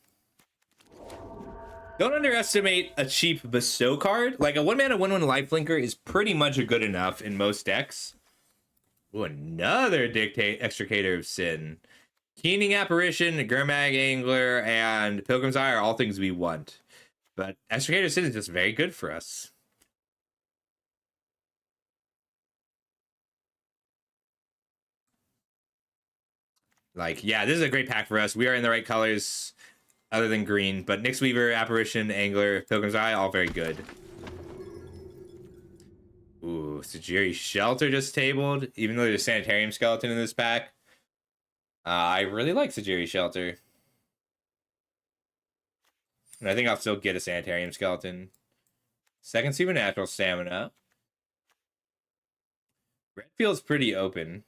Don't underestimate a cheap bestow card. Like a 1-mana 1/1 lifelinker is pretty much good enough in most decks. Ooh, another Extricator of Sin. Keening Apparition, Gurmag Angler, and Pilgrim's Eye are all things we want. But Extricator of Sin is just very good for us. Like, yeah, this is a great pack for us. We are in the right colors other than green, but Nyx Weaver, Apparition, Angler, Pilgrim's Eye, all very good. Ooh, Sejiri Shelter just tabled, even though there's a Sanitarium Skeleton in this pack. I really like Sejiri Shelter. And I think I'll still get a Sanitarium Skeleton. Second Supernatural Stamina. Red feels pretty open.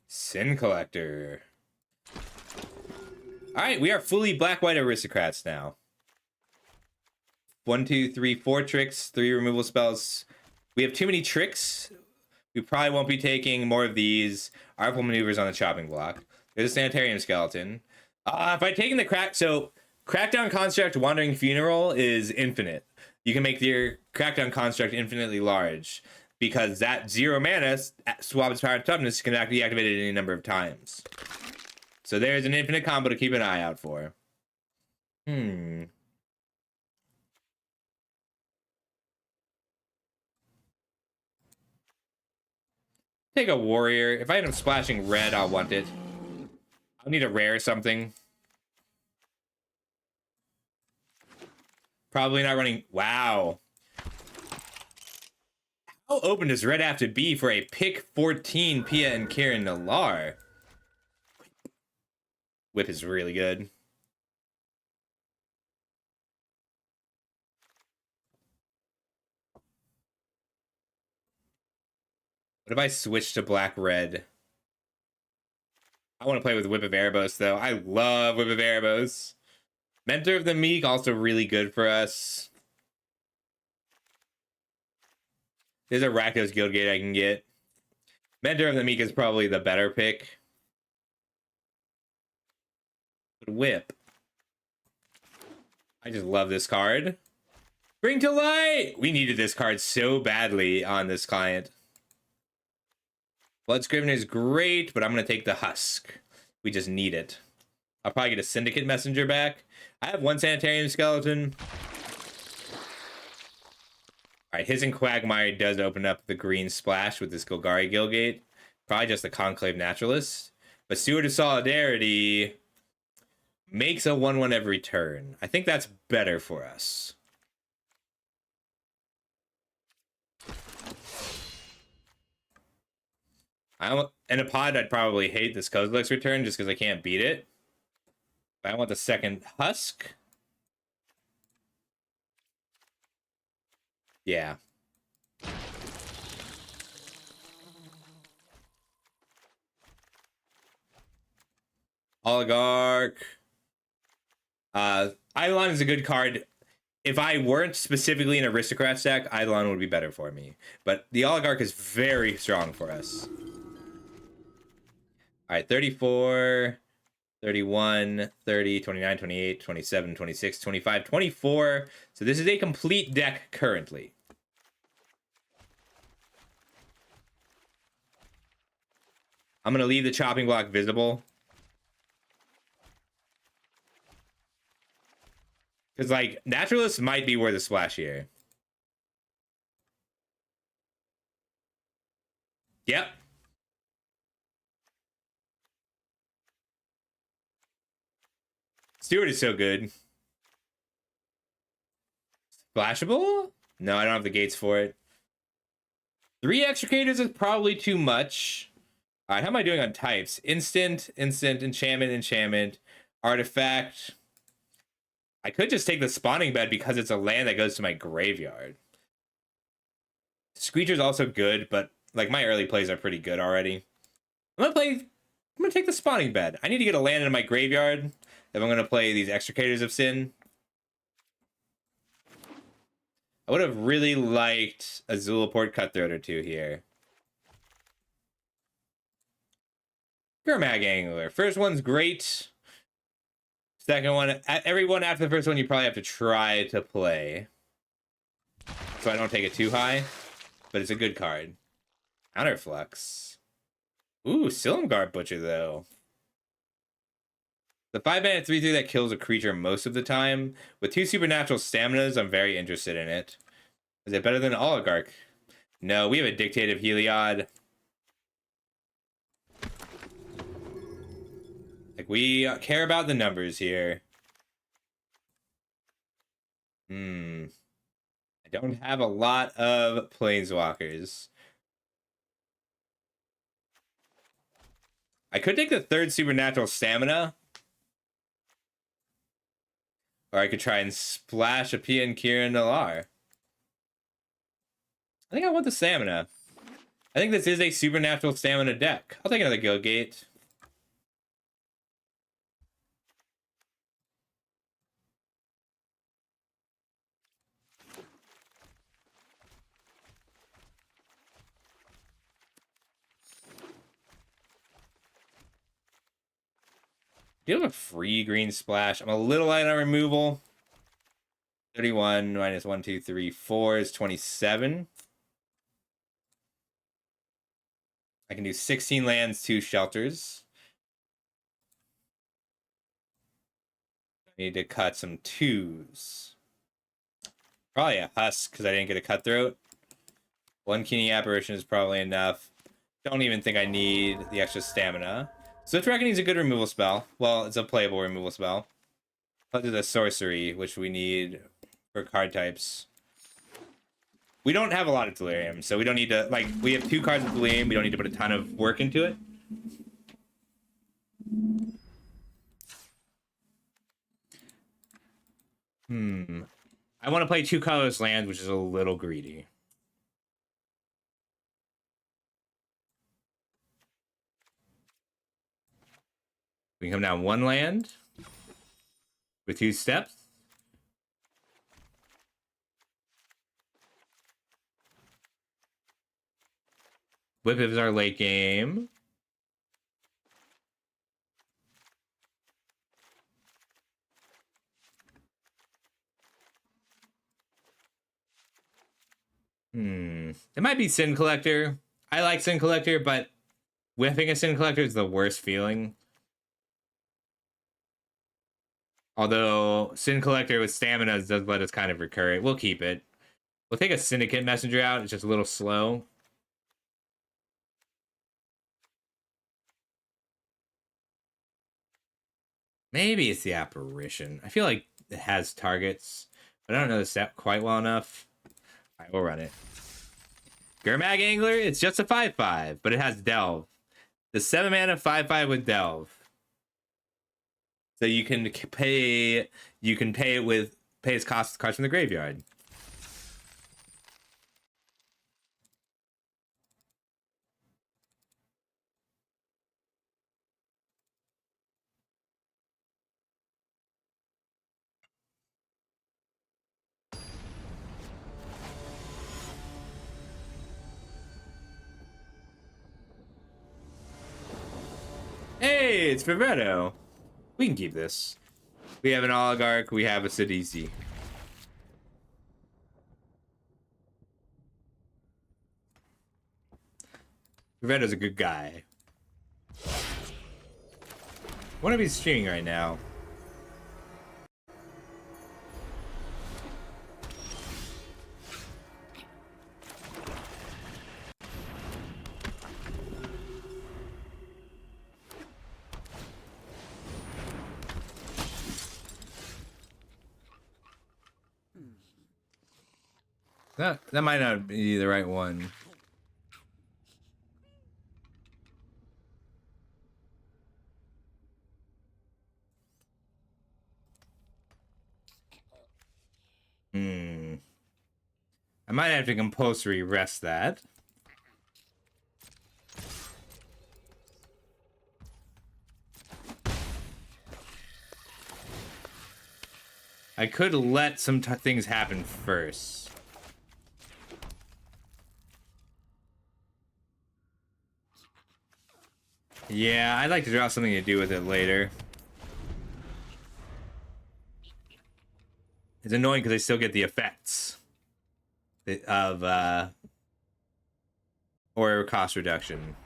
Sin Collector. Alright, we are fully Black-White Aristocrats now. 1, 2, 3, 4 tricks, 3 removal spells. We have too many tricks. We probably won't be taking more of these. Artful Maneuvers on the chopping block. There's a Sanitarium Skeleton. If I take in the Crackdown Construct Wandering Funeral is infinite. You can make your Crackdown Construct infinitely large because that 0 mana swap its power to toughness can be activated any number of times. So there's an infinite combo to keep an eye out for. Take a warrior. If I end up splashing red, I'll want it. I'll need a rare something. Probably not running. Wow. How open does red have to be for a pick 14 Pia and Kieran Nalaar? Whip is really good. What if I switch to black-red? I want to play with Whip of Erebos, though. I love Whip of Erebos. Mentor of the Meek, also really good for us. There's a Rakdos Guildgate I can get. Mentor of the Meek is probably the better pick. But Whip. I just love this card. Bring to light! We needed this card so badly on this client. Bloodscriven is great, but I'm going to take the Husk. We just need it. I'll probably get a Syndicate Messenger back. I have one Sanitarium Skeleton. Alright, Hissing Quagmire does open up the green splash with this Golgari Guildgate. Probably just the Conclave Naturalist. But Steward of Solidarity makes a 1/1 every turn. I think that's better for us. In a pod, I'd probably hate this Kozilek's return just because I can't beat it. But I want the second Husk. Yeah. Oligarch. Eidolon is a good card. If I weren't specifically an Aristocrat stack, Eidolon would be better for me. But the Oligarch is very strong for us. Alright, 34, 31, 30, 29, 28, 27, 26, 25, 24. So this is a complete deck currently. I'm going to leave the chopping block visible. Because, like, Naturalist might be worth a splash here. Yep. Steward is so good. Splashable? No, I don't have the gates for it. 3 Extricators is probably too much. Alright, how am I doing on types? Instant, enchantment, artifact. I could just take the Spawning Bed because it's a land that goes to my graveyard. Screecher's also good, but like my early plays are pretty good already. I'm gonna take the Spawning Bed. I need to get a land in my graveyard if I'm gonna play these Extricators of Sin. I would have really liked a Zulaport Cutthroat or two here. Gurmag Angler. First one's great. Second one, every one after the first one, you probably have to try to play. So I don't take it too high, but it's a good card. Counterflux. Ooh, Silumgar Butcher, though. The 5-mana 3/3 that kills a creature most of the time. With 2 supernatural staminas, I'm very interested in it. Is it better than Oligarch? No, we have a Dictative Heliod. Like, we care about the numbers here. I don't have a lot of Planeswalkers. I could take the 3rd Supernatural Stamina. Or I could try and splash a Pia and Kieran Nalaar. I think I want the Stamina. I think this is a Supernatural Stamina deck. I'll take another Guildgate. Do you have a free green splash? I'm a little light on removal. 31 minus 1, 2, 3, 4 is 27. I can do 16 lands, 2 shelters. I need to cut some 2s. Probably a Husk because I didn't get a Cutthroat. 1 Keening Apparition is probably enough. Don't even think I need the extra stamina. Swift Reckoning is a good removal spell. Well, it's a playable removal spell. I'll do the Sorcery, which we need for card types. We don't have a lot of Delirium, so we don't need to, like, we have 2 cards of Delirium. We don't need to put a ton of work into it. I want to play 2 colorless lands, which is a little greedy. We can come down 1 land with 2 steps. Whip is our late game. It might be Sin Collector. I like Sin Collector, but whiffing a Sin Collector is the worst feeling. Although Sin Collector with stamina does let us kind of recur it. We'll keep it. We'll take a Syndicate Messenger out. It's just a little slow. Maybe it's the Apparition. I feel like it has targets, but I don't know the set quite well enough. All right, we'll run it. Gurmag Angler, it's just a 5/5, but it has Delve. The 7 mana 5/5 with Delve. So you can pay it with its cost cards from the graveyard. Hey, it's Vivetto. We can keep this. We have an Oligarch. We have a Sidisi. Vivetto's a good guy. What if he's streaming right now? That might not be the right one. I might have to compulsory rest that. I could let some things happen first. Yeah, I'd like to draw something to do with it later. It's annoying because I still get the effects of or cost reduction.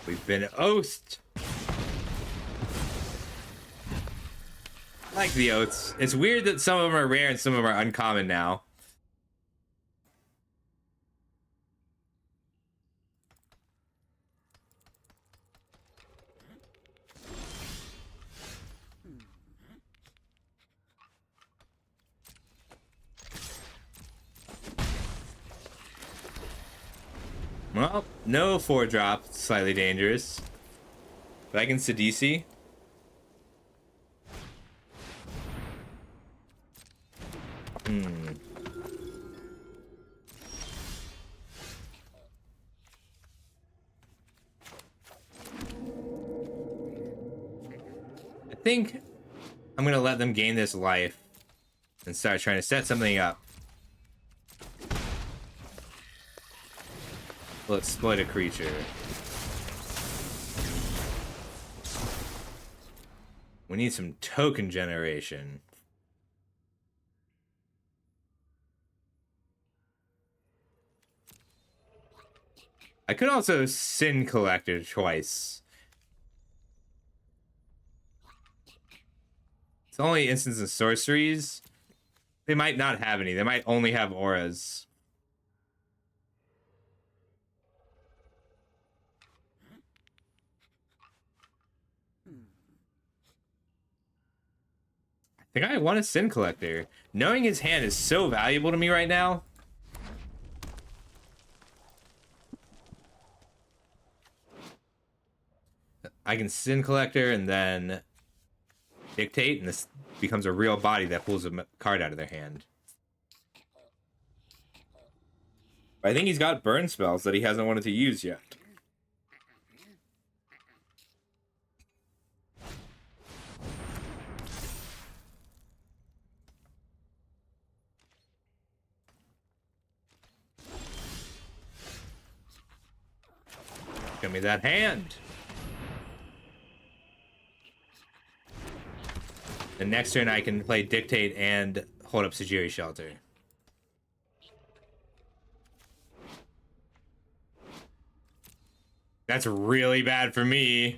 We've been oathed. I like the oaths. It's weird that some of them are rare and some of them are uncommon now. Well, no 4-drop, slightly dangerous. But I can Sidisi. I think I'm gonna let them gain this life and start trying to set something up. We'll exploit a creature. We need some token generation. I could also Sin Collector twice. It's only instants of sorceries. They might not have any. They might only have auras. The guy won a Sin Collector. Knowing his hand is so valuable to me right now. I can Sin Collector and then Dictate, and this becomes a real body that pulls a card out of their hand. I think he's got burn spells that he hasn't wanted to use yet. Give me that hand. The next turn I can play Dictate and hold up Sejiri Shelter. That's really bad for me.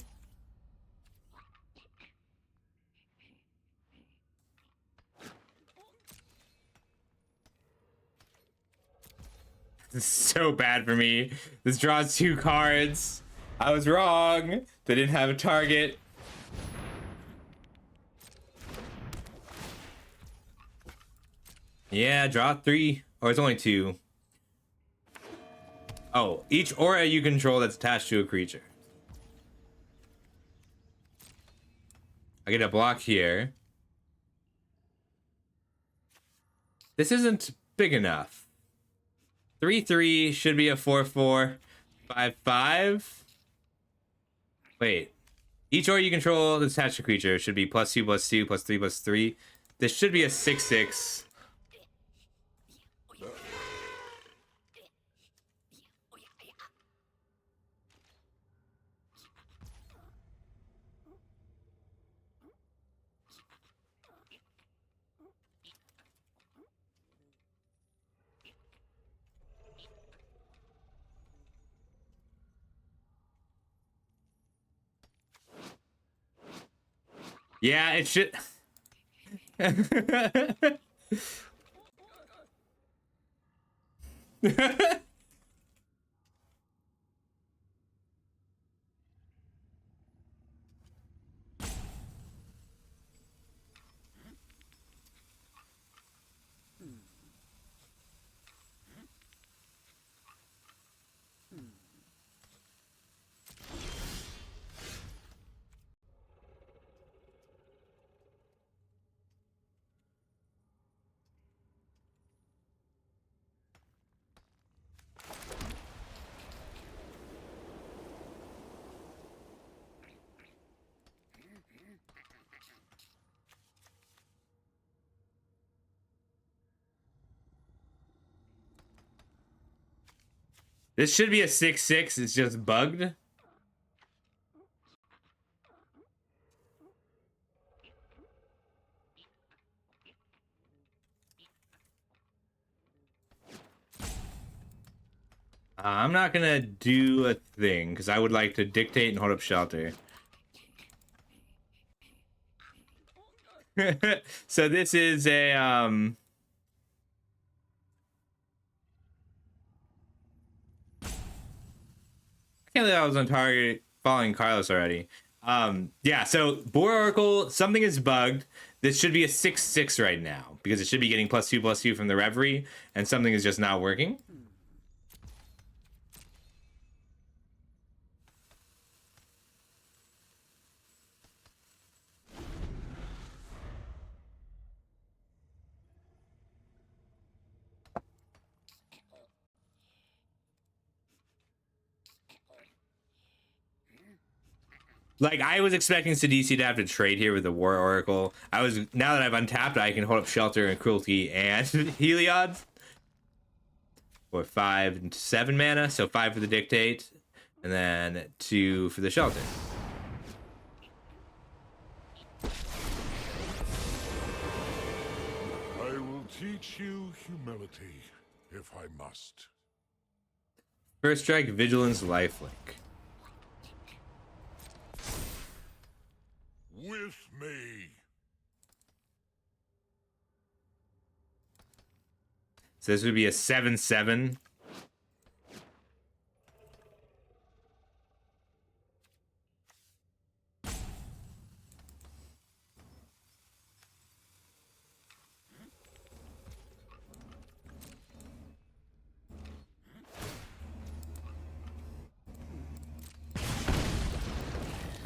This is so bad for me. This draws 2 cards. I was wrong. They didn't have a target. Yeah, draw 3. Or it's only 2. Oh, each aura you control that's attached to a creature. I get a block here. This isn't big enough. 3/3 should be a 4/4. 5/5. Wait. Each aura you control that's attached to a creature should be +2/+2 +3/+3. This should be a 6/6. Yeah, it should. This should be a 6/6. It's just bugged. I'm not gonna do a thing because I would like to Dictate and hold up Shelter. So this is a I can't believe I was on target following Carlos already. Yeah, so Boar Oracle, something is bugged. This should be a 6/6 right now because it should be getting +2/+2 from the Reverie, and something is just not working. Like, I was expecting Sidisi to have to trade here with the War Oracle. Now that I've untapped, I can hold up Shelter and Cruelty and Heliod. For 5 and 7 mana, so 5 for the Dictate, and then 2 for the Shelter. I will teach you humility, if I must. First strike, Vigilance, Lifelink. With me. So this would be a 7/7.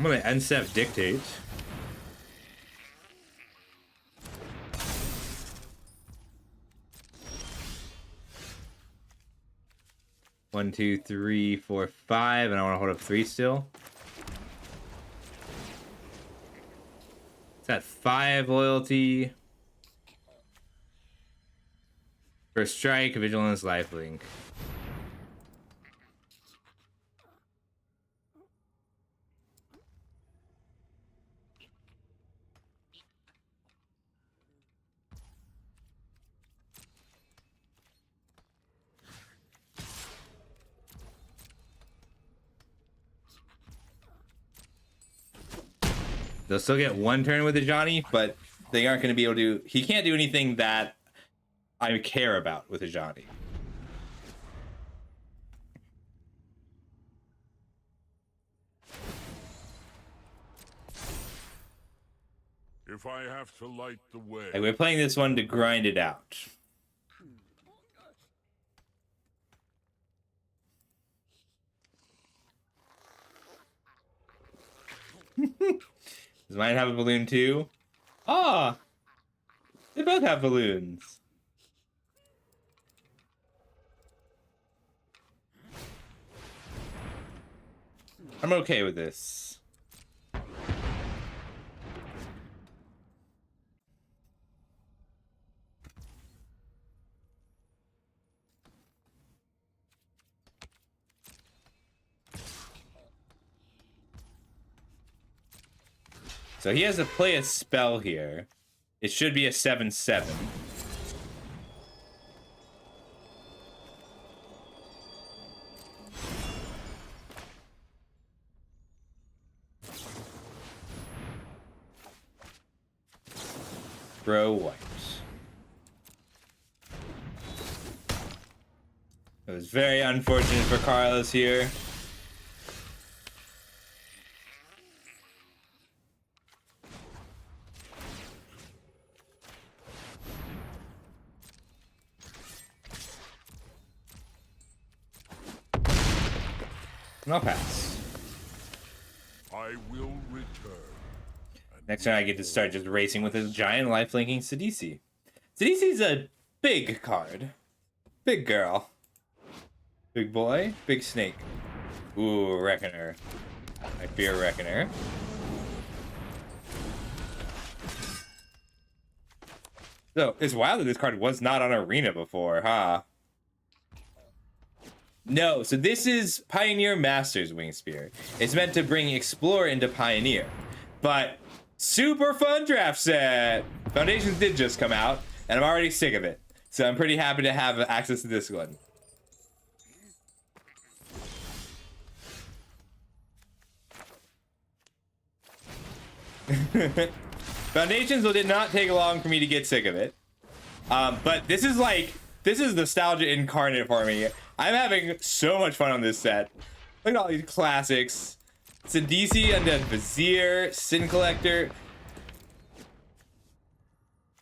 I'm gonna NSEP dictate. One, two, three, four, five, and I want to hold up 3 still. It's at 5 loyalty. First strike, vigilance, lifelink. They'll still get 1 turn with the Ajani, but they aren't going to be able to. He can't do anything that I care about with Ajani. If I have to light the way. Like, we're playing this one to grind it out. Does mine have a balloon too? Ah! They both have balloons. I'm okay with this. So he has to play a spell here. It should be a 7/7. Throw white. It was very unfortunate for Carlos here. I'll pass. I will return. Next turn I get to start just racing with his giant life-linking Sidisi. Sidisi's a big card. Big girl. Big boy. Big snake. Ooh, Reckoner. I fear Reckoner. So, it's wild that this card was not on Arena before, huh? No, so this is Pioneer Masters Wing Spear. It's meant to bring Explore into Pioneer. But, super fun draft set! Foundations did just come out, and I'm already sick of it. So I'm pretty happy to have access to this one. Foundations did not take long for me to get sick of it. But this is nostalgia incarnate for me. I'm having so much fun on this set. Look at all these classics. Sidisi, Undead Vizier, Sin Collector.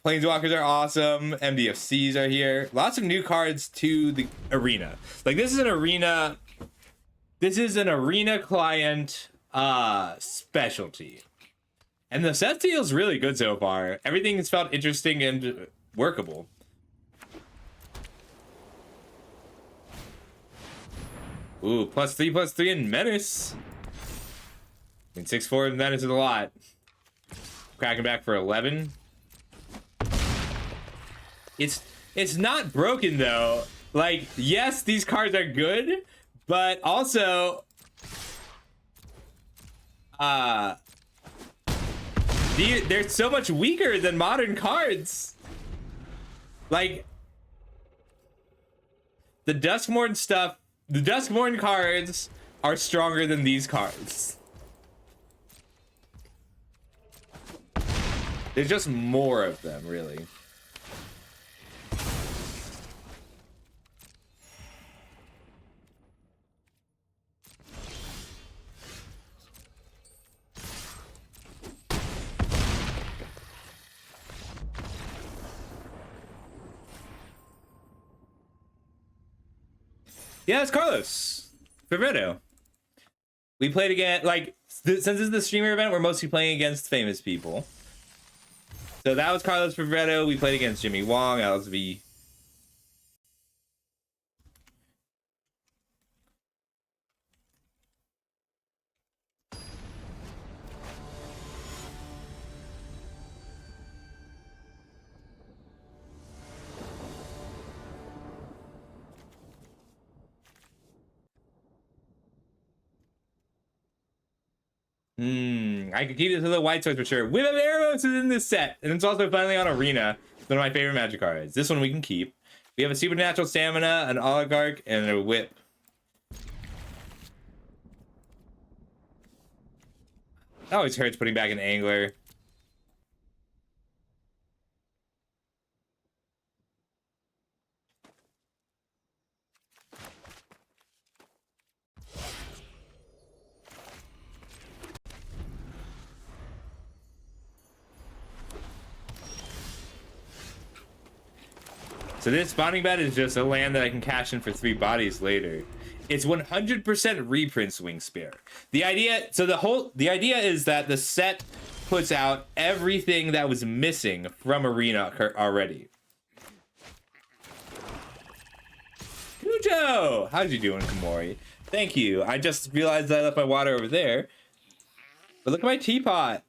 Planeswalkers are awesome. MDFCs are here. Lots of new cards to the arena. Like, this is an arena client specialty. And the set feels really good so far. Everything has felt interesting and workable. Ooh, +3/+3 in Menace. I mean, 6/4 in Menace is a lot. Cracking back for 11. It's not broken though. Like, yes, these cards are good, but also they're so much weaker than modern cards. Like, the Duskmourn stuff, the Duskmourn cards are stronger than these cards. There's just more of them, really. Yeah, it's Carlos Ferretto. We played again, like, Since this is the streamer event, we're mostly playing against famous people. So that was Carlos Favretto. We played against Jimmy Wong, LSV. I could keep it to the white swords for sure. Whip of Arrows is in this set, and it's also finally on Arena. It's one of my favorite Magic cards. This one we can keep. We have a Supernatural Stamina, an Oligarch, and a Whip. That always hurts putting back an Angler. So this spawning bed is just a land that I can cash in for 3 bodies later. It's 100% reprint Swing Spear. The idea is that the set puts out everything that was missing from Arena already. Kujo! How's you doing, Kamori? Thank you. I just realized that I left my water over there. But look at my teapot.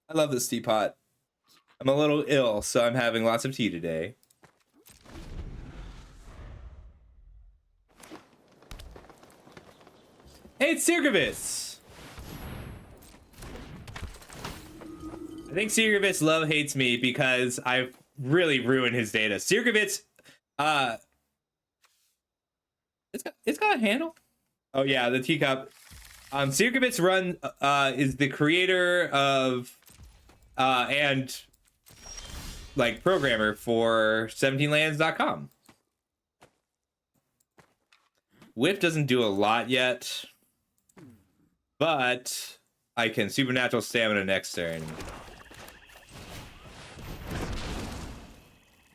I love this teapot. I'm a little ill, so I'm having lots of tea today. Hey, it's Sirgovitz! I think Sirgovitz love hates me because I've really ruined his data. Sirgovitz, it's got a handle. Oh yeah, the teacup. Sirgovitz is the creator of and like programmer for 17lands.com. Whip doesn't do a lot yet, but I can Supernatural Stamina next turn.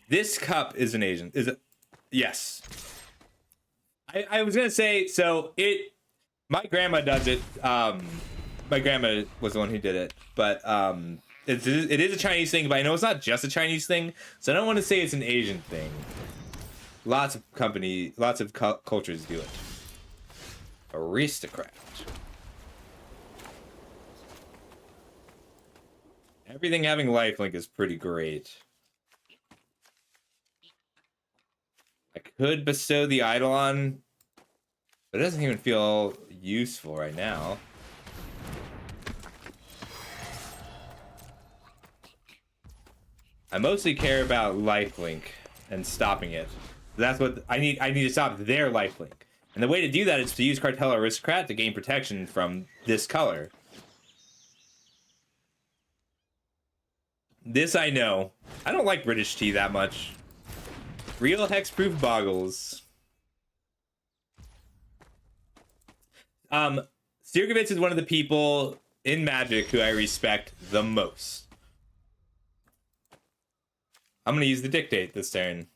This cup is an Asian. Is it? Yes. I was gonna say, so my grandma does it. My grandma was the one who did it, but it is a Chinese thing, but I know it's not just a Chinese thing, so I don't want to say it's an Asian thing. Lots of cultures do it. Aristocrat. Everything having lifelink is pretty great. I could bestow the Eidolon, but it doesn't even feel useful right now. I mostly care about lifelink and stopping it. That's what I need. I need to stop their lifelink. And the way to do that is to use Cartel Aristocrat to gain protection from this color. This I know. I don't like British tea that much. Real hexproof Boggles. Sirgovitz is one of the people in Magic who I respect the most. I'm gonna use the Dictate this turn.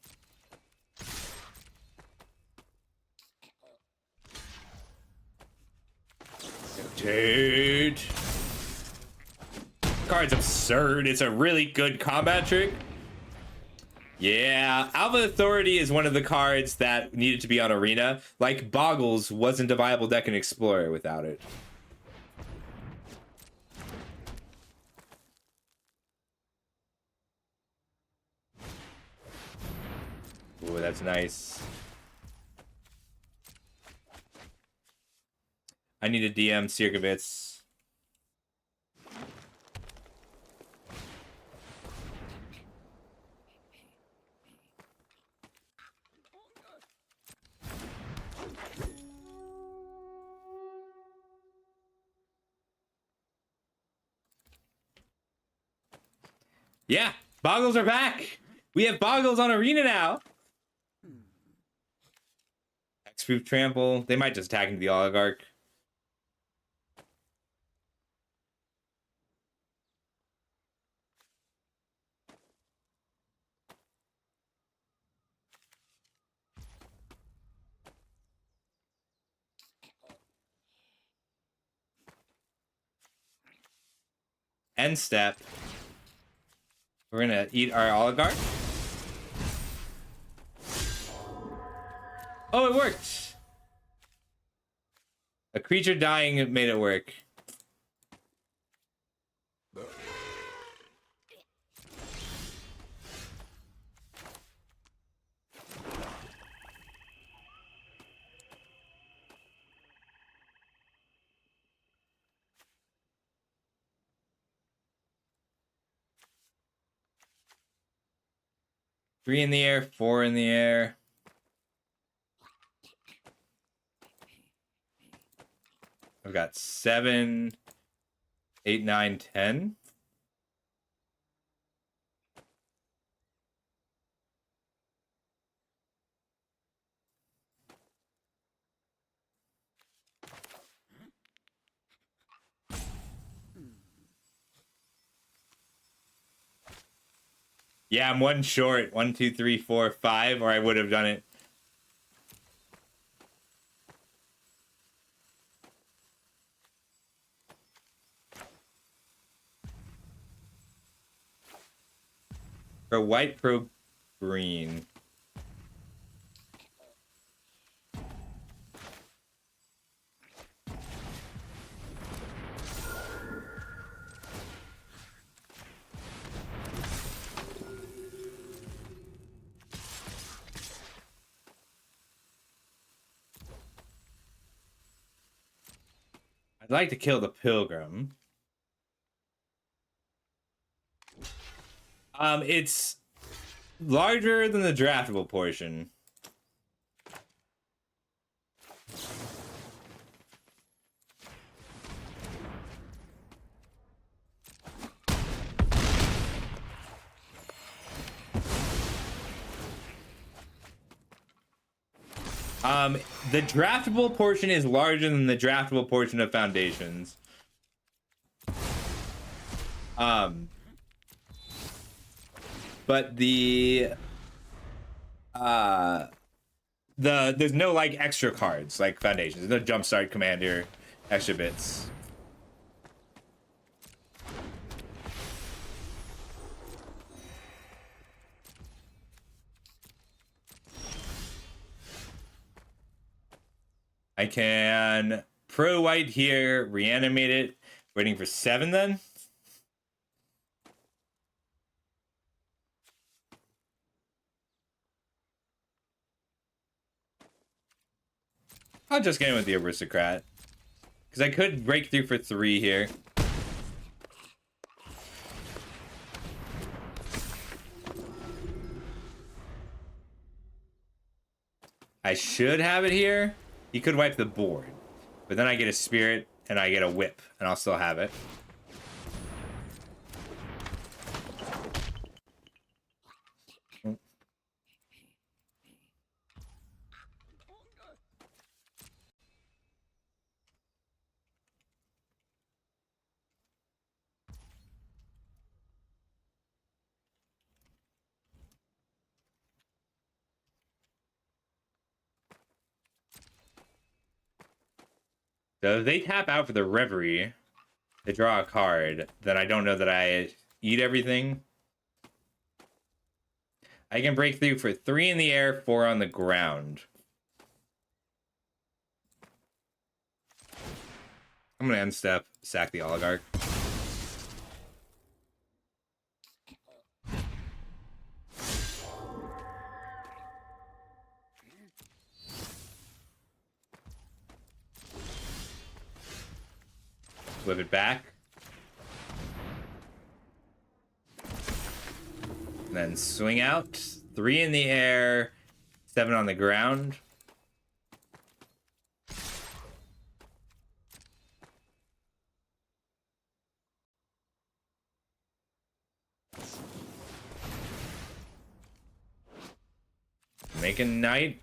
Dude. Card's absurd. It's a really good combat trick. Yeah, Alpha Authority is one of the cards that needed to be on Arena. Like, Boggles wasn't a viable deck in Explorer without it. Ooh, that's nice. I need a DM Sirgovitz. Yeah, Boggles are back. We have Boggles on Arena now. Hexproof Trample. They might just attack into the Oligarch. End step. We're gonna eat our oligarch. Oh, it worked. A creature dying made it work. Three in the air, four in the air. I've got 7, 8, 9, 10. Yeah, I'm one short. 1, 2, 3, 4, 5, or I would have done it. Pro white, pro green. I'd like to kill the pilgrim. It's larger than the draftable portion. The draftable portion is larger than the draftable portion of Foundations. But there's no like extra cards like Foundations. There's no Jumpstart Commander extra bits. I can pro white here, reanimate it, waiting for 7 then. I'll just get in with the Aristocrat. Because I could break through for 3 here. I should have it here. He could wipe the board. But then I get a Spirit and I get a Whip. And I'll still have it. So if they tap out for the Reverie, they draw a card, then I don't know that I eat everything. I can break through for 3 in the air, 4 on the ground. I'm gonna end step, sack the Oligarch. Flip it back. And then swing out. 3 in the air, 7 on the ground. Make a knight.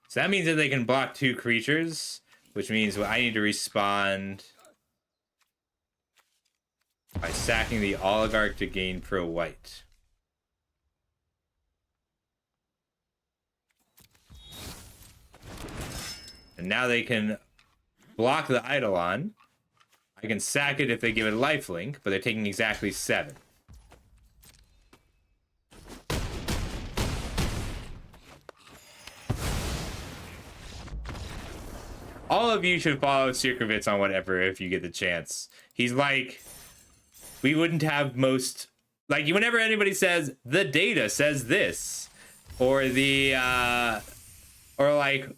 So that means that they can block 2 creatures, which means I need to respond by sacking the Oligarch to gain pro white. And now they can block the Eidolon. I can sack it if they give it a lifelink, but they're taking exactly 7. All of you should follow Sirkovitz on whatever if you get the chance. He's like, we wouldn't have most, like, whenever anybody says the data says this, or the or like,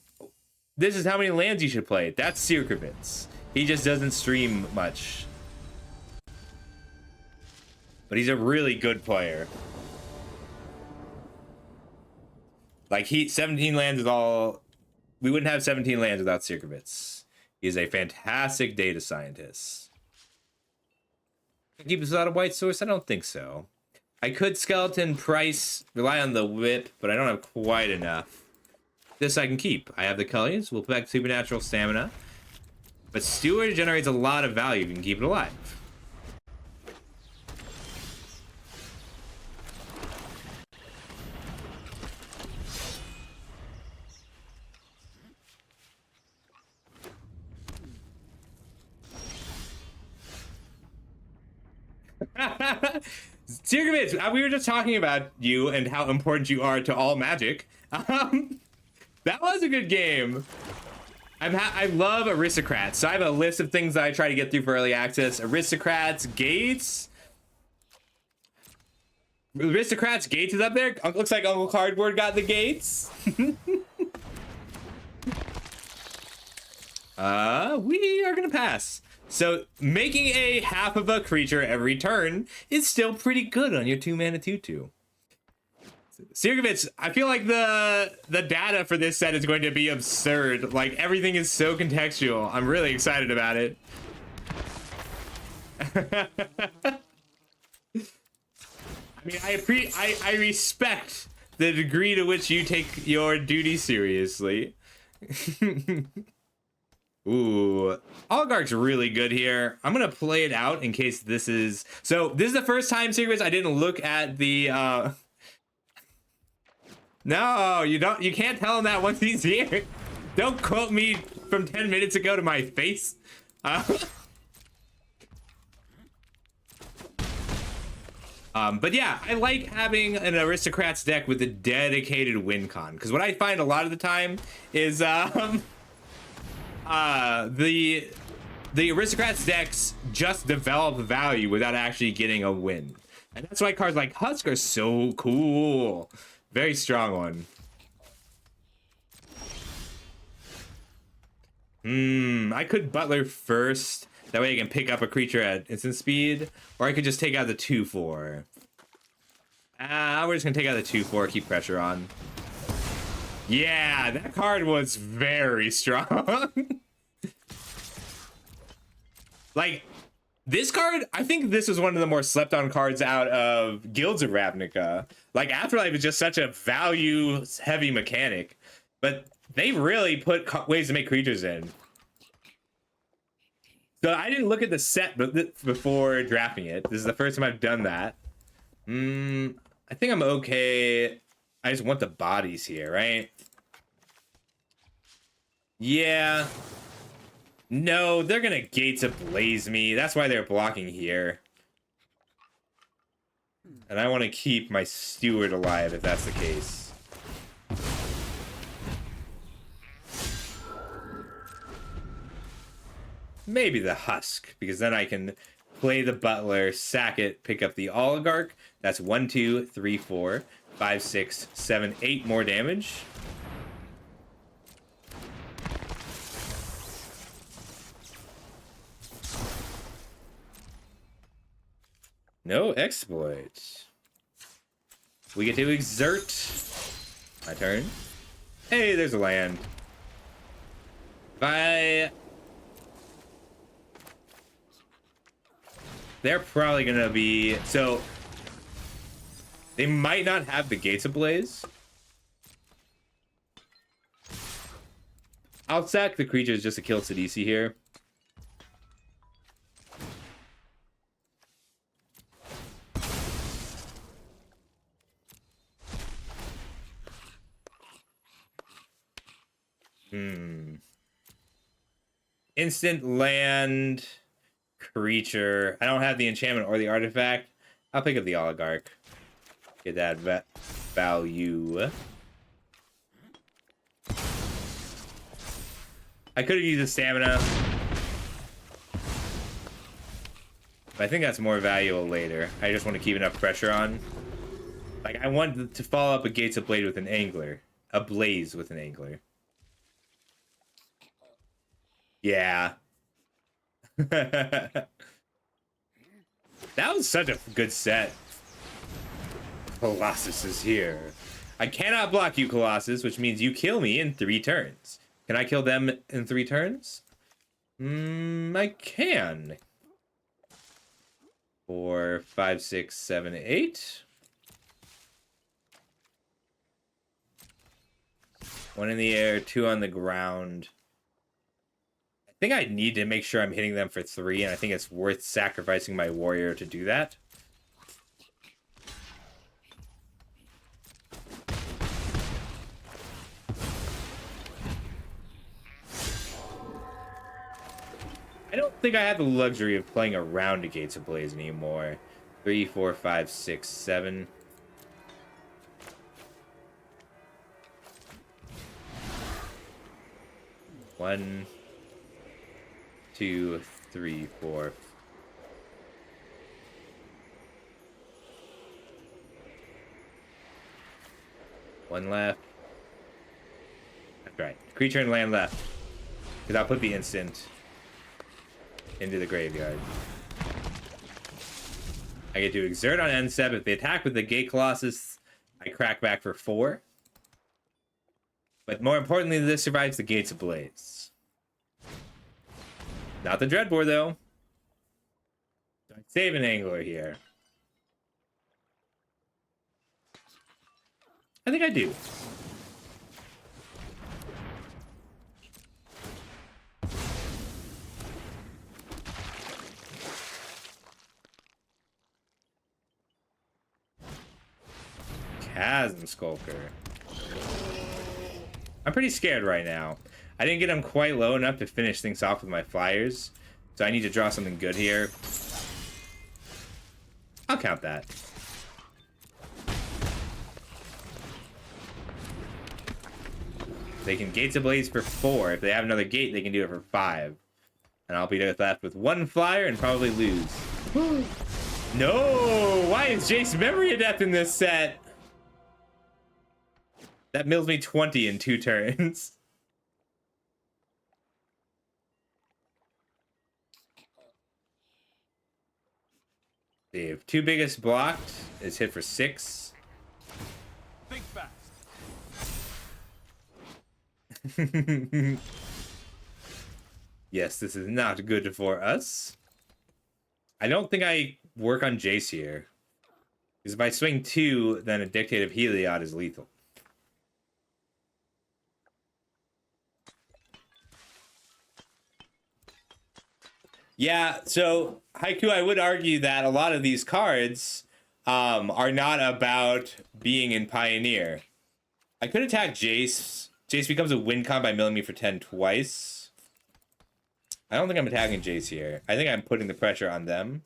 this is how many lands you should play, that's Sirkovitz. He just doesn't stream much, but he's a really good player. Like, 17 lands is all, we wouldn't have 17 lands without Sirkovitz. He's a fantastic data scientist. Keep us without a white source? I don't think so. I could skeleton price, rely on the whip, but I don't have quite enough. This I can keep. I have the Cullies. We'll put back supernatural stamina. But Steward generates a lot of value if you can keep it alive. Sirkovitz, we were just talking about you and how important you are to all Magic. That was a good game. I love Aristocrats, so I have a list of things that I try to get through for early access. Aristocrats, Gates. Aristocrats, Gates is up there. Looks like Uncle Cardboard got the Gates. We are gonna pass. So making a half of a creature every turn is still pretty good on your 2-mana 2/2. Sirkovitz, I feel like the data for this set is going to be absurd. Like, everything is so contextual. I'm really excited about it. I mean, I respect the degree to which you take your duty seriously. Ooh, Oligarch's really good here. I'm gonna play it out in case this is... So this is the first time, Sirkovitz, I didn't look at the No, you can't tell him that once he's here. Don't quote me from 10 minutes ago to my face. But yeah, I like having an Aristocrats deck with a dedicated win con, because what I find a lot of the time is the Aristocrats decks just develop value without actually getting a win. And that's why cards like Husk are so cool. Very strong one. I could Butler first. That way I can pick up a creature at instant speed. Or I could just take out the 2/4. We're just gonna take out the 2/4, keep pressure on. Yeah, that card was very strong. Like, this card, I think this is one of the more slept on cards out of Guilds of Ravnica. Like, Afterlife is just such a value heavy mechanic, but they really put ways to make creatures in. So I didn't look at the set before drafting it. This is the first time I've done that. I think I'm okay. I just want the bodies here, right? Yeah. No, they're gonna Gates Ablaze me. That's why they're blocking here. And I want to keep my Steward alive if that's the case. Maybe the Husk, because then I can play the Butler, sack it, pick up the Oligarch. That's 1, 2, 3, 4, 5, 6, 7, 8 more damage. No exploits. We get to exert. My turn. Hey, there's a land. They're probably gonna be... So, they might not have the Gates Ablaze. I'll sack the creatures just to kill Sidisi here. Instant land creature. I don't have the enchantment or the artifact. I'll pick up the Oligarch. Get that value. I could have used the stamina. But I think that's more valuable later. I just want to keep enough pressure on. Like, I want to follow up a Gates of Blade with an Angler. A Blaze with an Angler. Yeah. That was such a good set. Colossus is here. I cannot block you, Colossus, which means you kill me in 3 turns. Can I kill them in 3 turns? I can. 4, 5, 6, 7, 8. 1 in the air, 2 on the ground. I think I need to make sure I'm hitting them for 3, and I think it's worth sacrificing my warrior to do that. I don't think I have the luxury of playing around the Gates of Blaze anymore. 3, 4, 5, 6, 7. One, 2, 3, 4. One left. That's right. Creature and land left. Because I'll put the instant into the graveyard. I get to exert on end step. If they attack with the Gate Colossus, I crack back for 4. But more importantly, this survives the Gates of Blaze. Not the Dreadbore, though. I save an Angler here. I think I do. Chasm Skulker. I'm pretty scared right now. I didn't get them quite low enough to finish things off with my flyers, so I need to draw something good here. I'll count that. They can Gates of Blaze for 4. If they have another gate, they can do it for 5. And I'll be left with 1 flyer and probably lose. No! Why is Jace Memory Adept in this set? That mills me 20 in 2 turns. If 2 biggest blocked is hit for 6. Think fast. Yes, this is not good for us. I don't think I work on Jace here. Because if I swing 2, then a Dictate of Heliod is lethal. Yeah, so Haiku, I would argue that a lot of these cards are not about being in Pioneer. I could attack Jace. Jace becomes a win con by milling me for 10 twice. I don't think I'm attacking Jace here. I think I'm putting the pressure on them.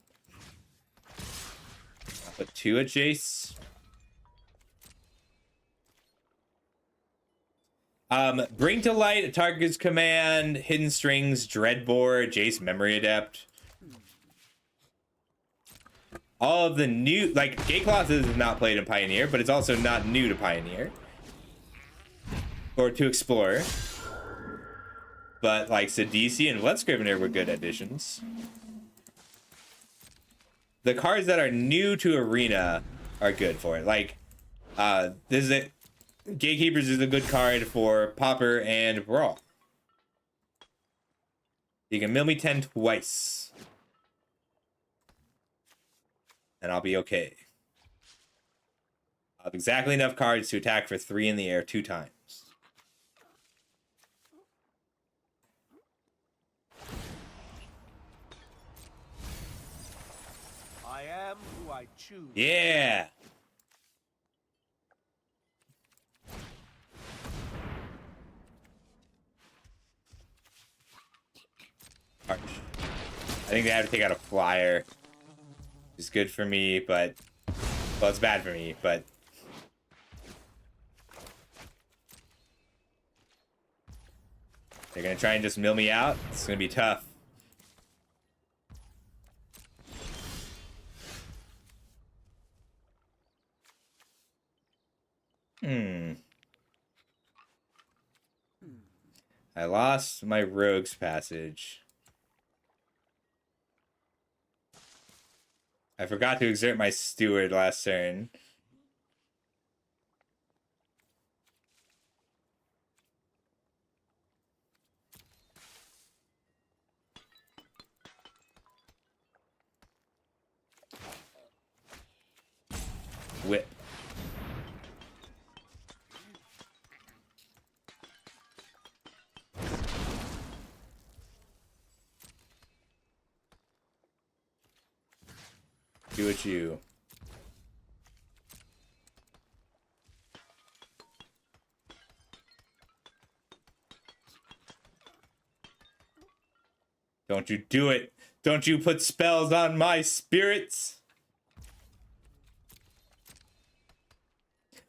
I'll put 2 at Jace. Bring to light a target's command, Hidden Strings, Dreadbore, Jace Memory Adept. All of the new, like, Gate Colossus is not played in Pioneer, but it's also not new to Pioneer. Or to Explorer. But, like, Sidisi and Bloodscrivener were good additions. The cards that are new to Arena are good for it. Like, this is it. Gatekeepers is a good card for Pauper and Brawl. You can mill me 10 twice. And I'll be okay. I'll have exactly enough cards to attack for 3 in the air 2 times. I am who I choose. Yeah! Arch. think they have to take out a flyer. It's good for me, but... Well, it's bad for me, but... They're gonna try and just mill me out. It's gonna be tough. I lost my rogue's passage. I forgot to exert my steward last turn. Whip. Do it you. Don't you do it. Don't you put spells on my spirits.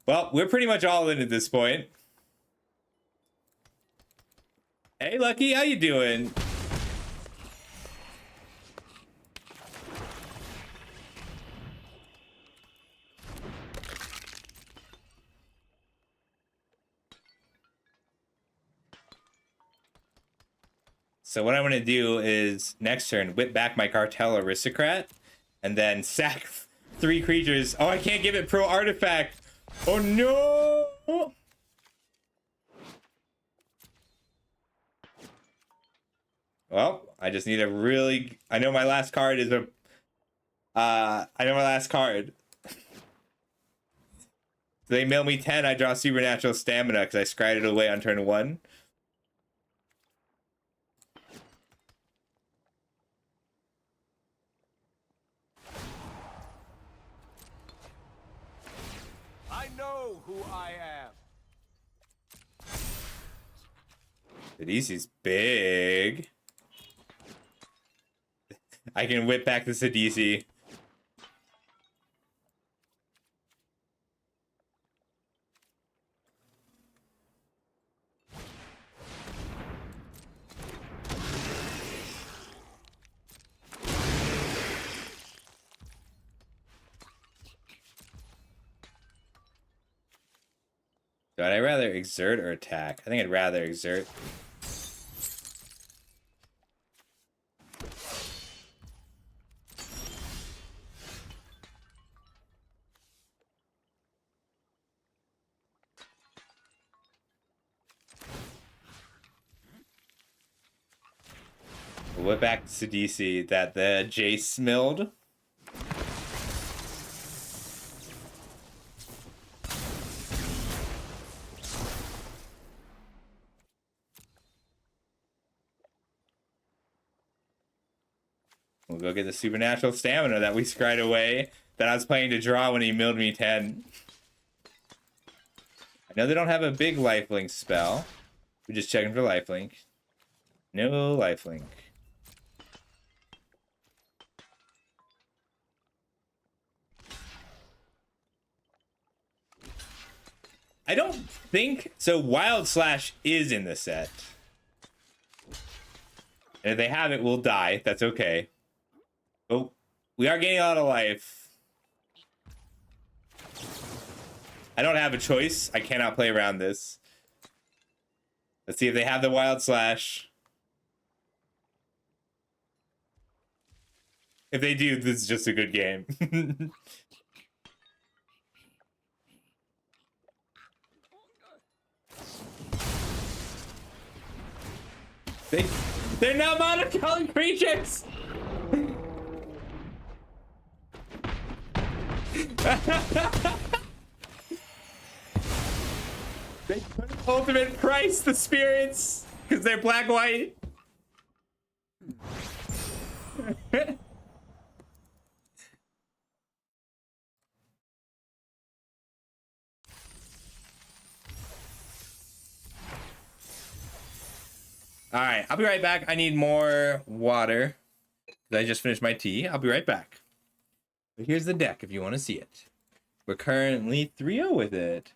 Well, we're pretty much all in at this point. Hey, Lucky, how you doing? So what I want to do is next turn whip back my Cartel Aristocrat and then sack 3 creatures. Oh, I can't give it pro artifact. Oh no! Well, I just need a really... I know my last card is a... I know my last card. They mail me 10, I draw Supernatural Stamina because I scryed it away on turn 1. I know who I am. Sidisi's big. I can whip back the Sidisi. Would I rather exert or attack? I think I'd rather exert. We'll whip back to Sidisi that the Jace milled. We'll go get the Supernatural Stamina that we scryed away that I was planning to draw when he milled me 10. I know they don't have a big lifelink spell. We're just checking for lifelink. No lifelink. I don't think... So Wild Slash is in the set. And if they have it, we'll die. That's okay. Oh, we are gaining a lot of life. I don't have a choice. I cannot play around this. Let's see if they have the Wild Slash. If they do, this is just a good game. They're not monocolored creatures! They put ultimate price the spirits because they're black-white. All right, I'll be right back. I need more water I just finished my tea. I'll be right back. But here's the deck if you want to see it. We're currently 3-0 with it.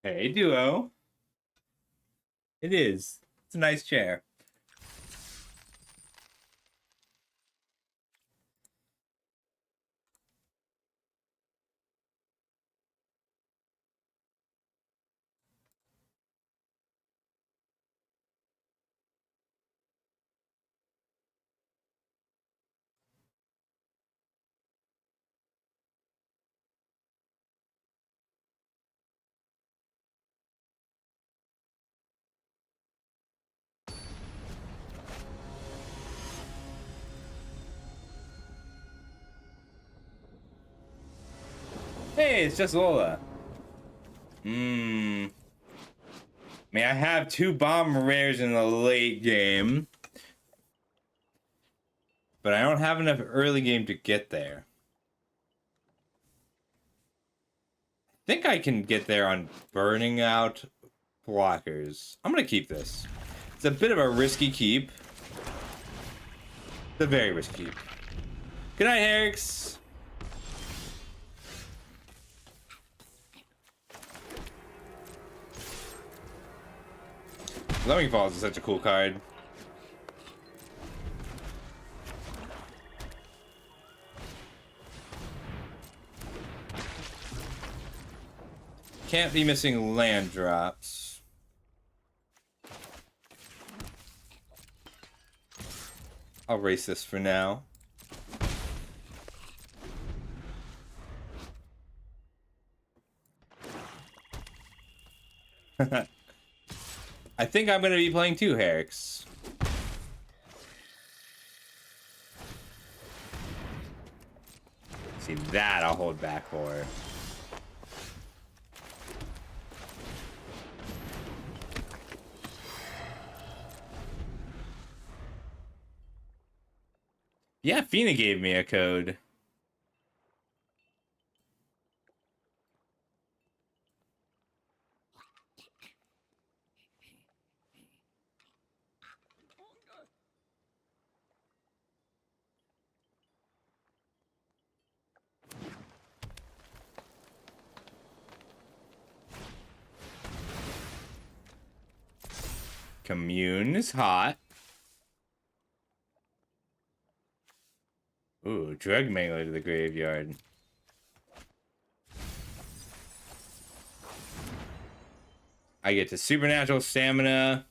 Hey, duo. It is. It's a nice chair. Hey, it's just Lola. I mean, I have 2 bomb rares in the late game, but I don't have enough early game to get there. I think I can get there on burning out blockers. I'm gonna keep this. It's a bit of a risky keep. It's a very risky keep. Good night, Herix. Lemming Falls is such a cool card. Can't be missing land drops. I'll race this for now. I think I'm going to be playing 2 Herrick's. See, that I'll hold back for. Yeah, Fina gave me a code. Commune is hot. Ooh, drug mangler to the graveyard. I get to supernatural stamina.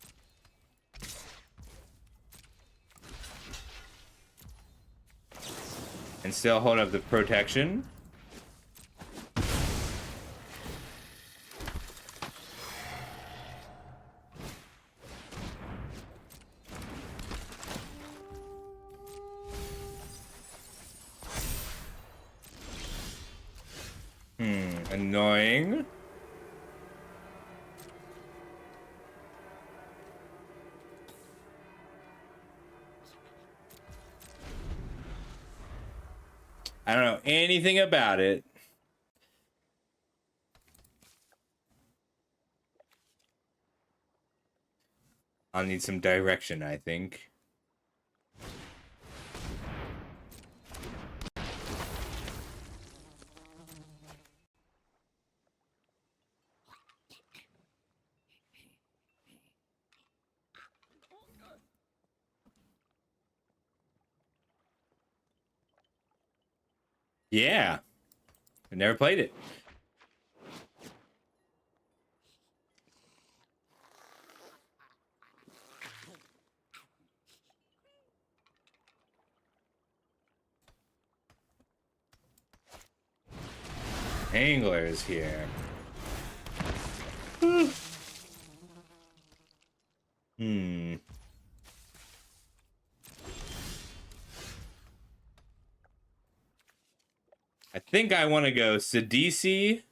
And still hold up the protection. Annoying. I don't know anything about it. I'll need some direction, I think. Yeah. I never played it. Angler is here. I think I want to go Sidisi.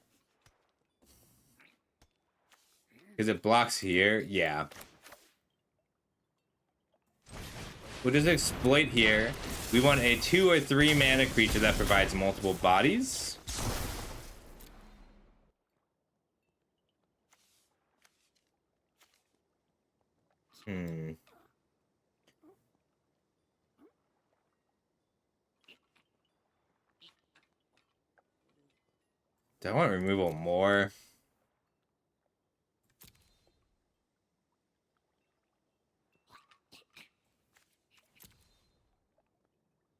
Because it blocks here. Yeah. We'll just exploit here. We want a 2 or 3 mana creature that provides multiple bodies. Do I want removal more?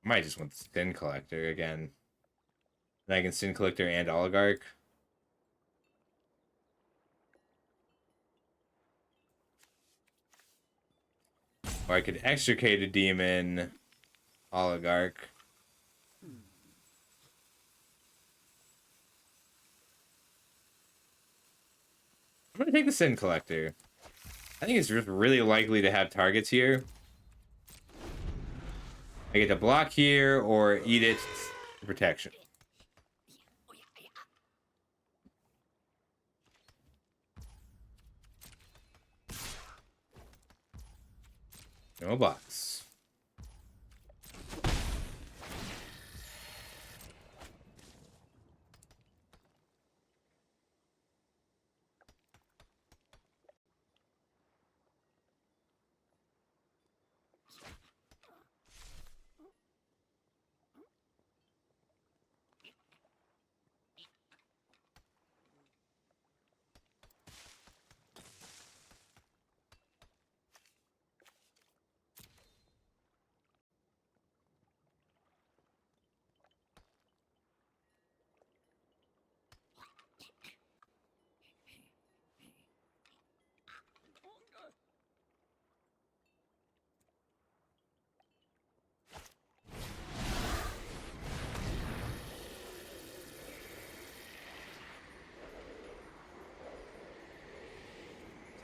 I might just want Sin Collector again. And I can Sin Collector and Oligarch. Or I could extricate a demon, Oligarch. I'm gonna take the Sin Collector. I think it's just really likely to have targets here. I get to block here or eat it for protection. No box.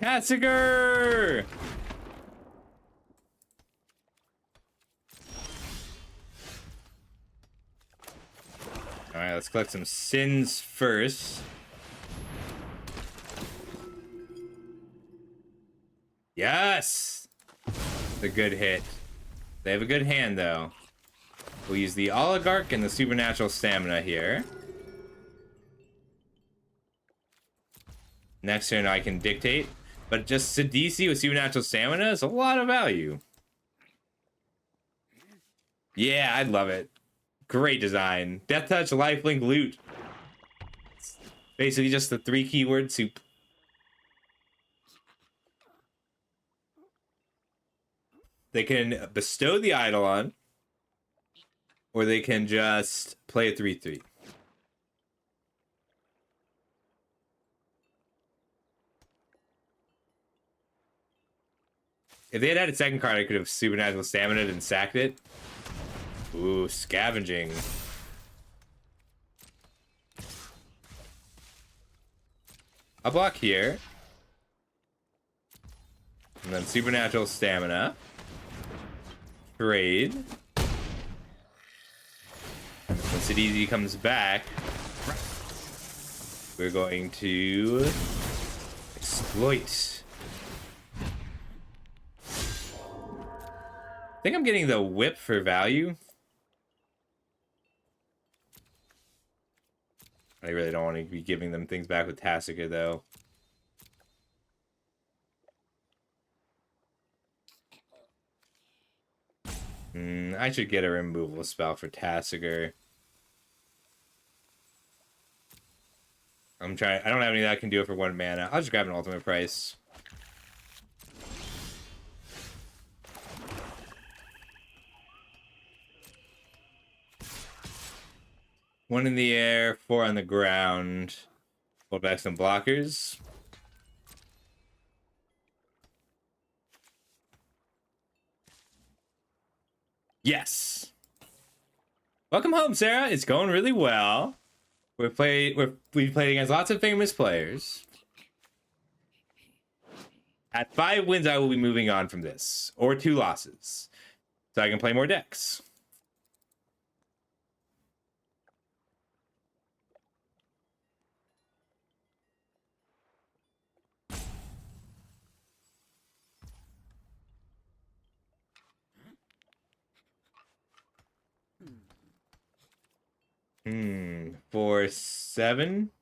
Tasigur! Alright, let's collect some sins first. Yes! It's a good hit. They have a good hand, though. We'll use the Oligarch and the Supernatural Stamina here. Next turn I can Dictate. But just Sidisi with Supernatural Stamina is a lot of value. Yeah, I'd love it. Great design. Death Touch, Lifelink, Loot. It's basically just the 3 keyword soup. They can bestow the Eidolon, or they can just play a 3/3. If they had a second card, I could have Supernatural Stamina and sacked it. Ooh, Scavenging. I'll block here. And then Supernatural Stamina. Trade. When Sidisi comes back, we're going to exploit. I think I'm getting the whip for value. I really don't want to be giving them things back with Tasigur, though. I should get a removal spell for Tasigur. I'm trying. I don't have any that can do it for 1 mana. I'll just grab an ultimate price. One in the air, 4 on the ground. Hold back some blockers. Yes. Welcome home, Sarah. It's going really well. We've played against lots of famous players. At 5 wins, I will be moving on from this, or 2 losses, so I can play more decks. For 7?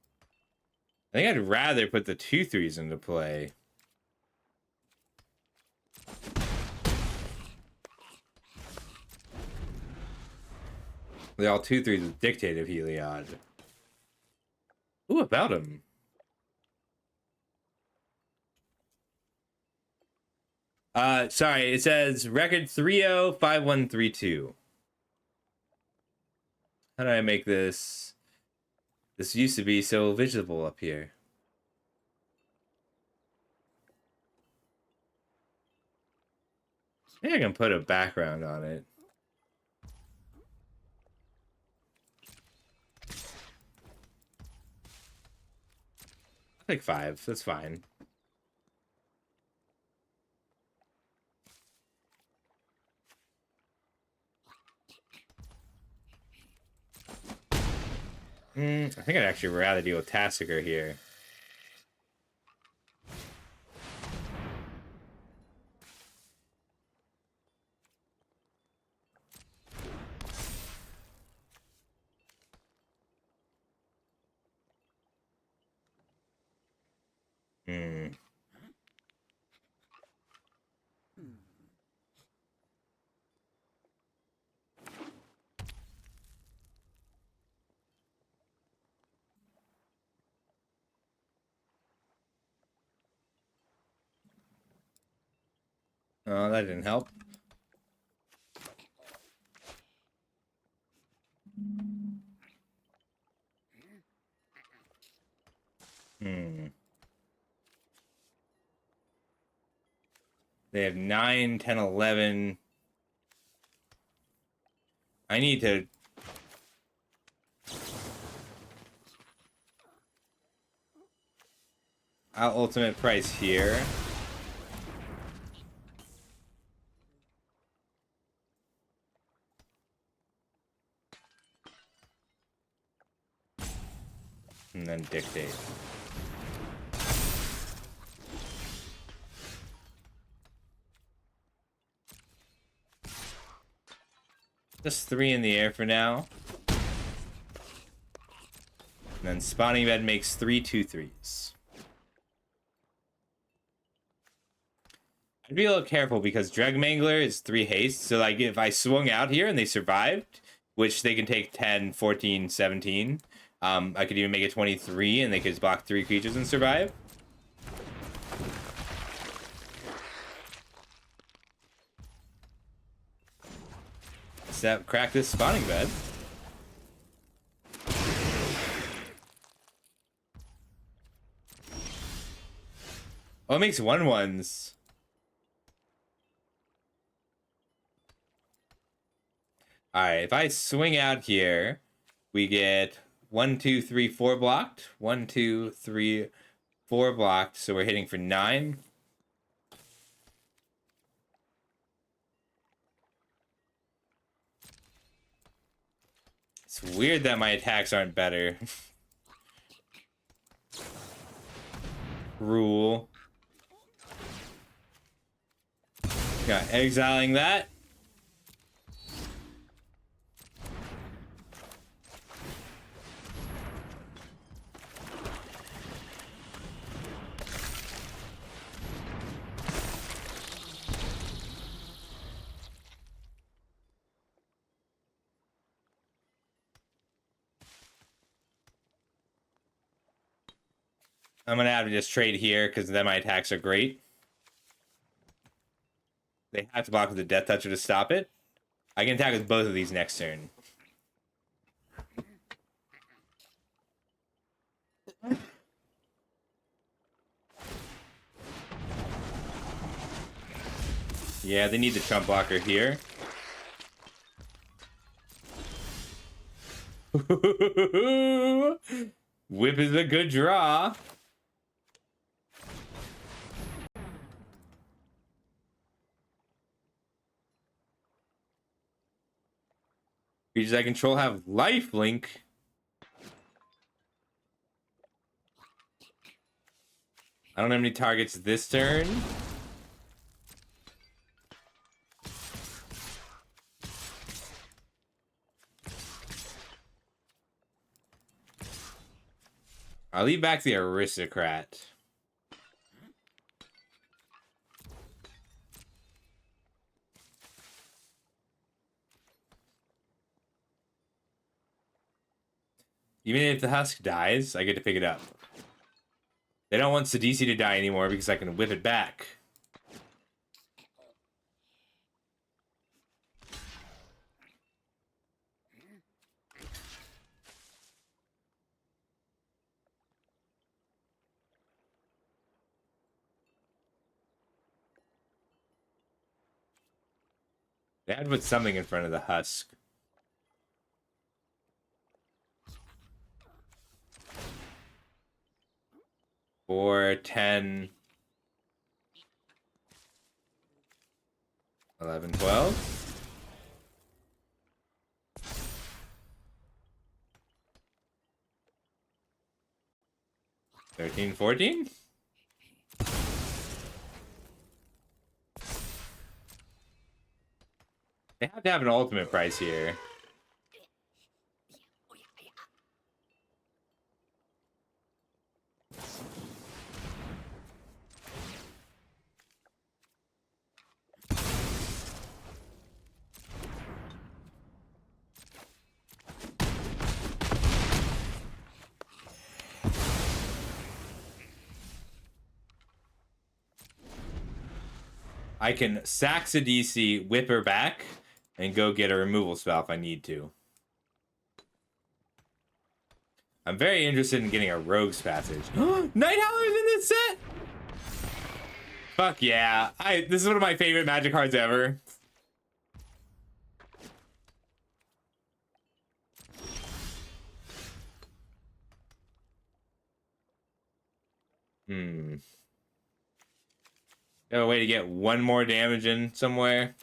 I think I'd rather put the 2/3s into play. They're all 2/3s with Dictate of Heliod. Ooh, about him. Sorry, it says record 305132. How do I make this? This used to be so visible up here. I think I can put a background on it. I'll take 5. That's fine. I think I'd actually rather deal with Tasigur here. Oh, that didn't help. They have 9, 10, 11. I need to... ultimate price here. And then dictate. Just 3 in the air for now. And then spawning bed makes 3 2/3s. I'd be a little careful because Dreg Mangler is 3 haste. So like if I swung out here and they survived, which they can take 10, 14, 17. I could even make it 23 and they could just block 3 creatures and survive. Step crack this spawning bed. Oh, it makes 1/1s. Alright, if I swing out here, we get 1, 2, 3, 4 blocked. 1, 2, 3, 4 blocked. So we're hitting for 9. It's weird that my attacks aren't better. Rule. Yeah, exiling that. I'm gonna have to just trade here because then my attacks are great. They have to block with the Death Toucher to stop it. I can attack with both of these next turn. Yeah, they need the Trump blocker here. Whip is a good draw. Creatures I control have lifelink. I don't have any targets this turn. I'll leave back the Aristocrat. Even if the Husk dies, I get to pick it up. They don't want Sidisi to die anymore because I can whip it back. They had to put something in front of the Husk. Four, 10, 11, 12. $13, $14. They have to have an ultimate price here. I can sack Sidisi, whip her back, and go get a removal spell if I need to. I'm very interested in getting a Rogue's Passage. Night Howler's in this set? Fuck yeah. This is one of my favorite Magic cards ever. Hmm. Got a way to get one more damage in somewhere.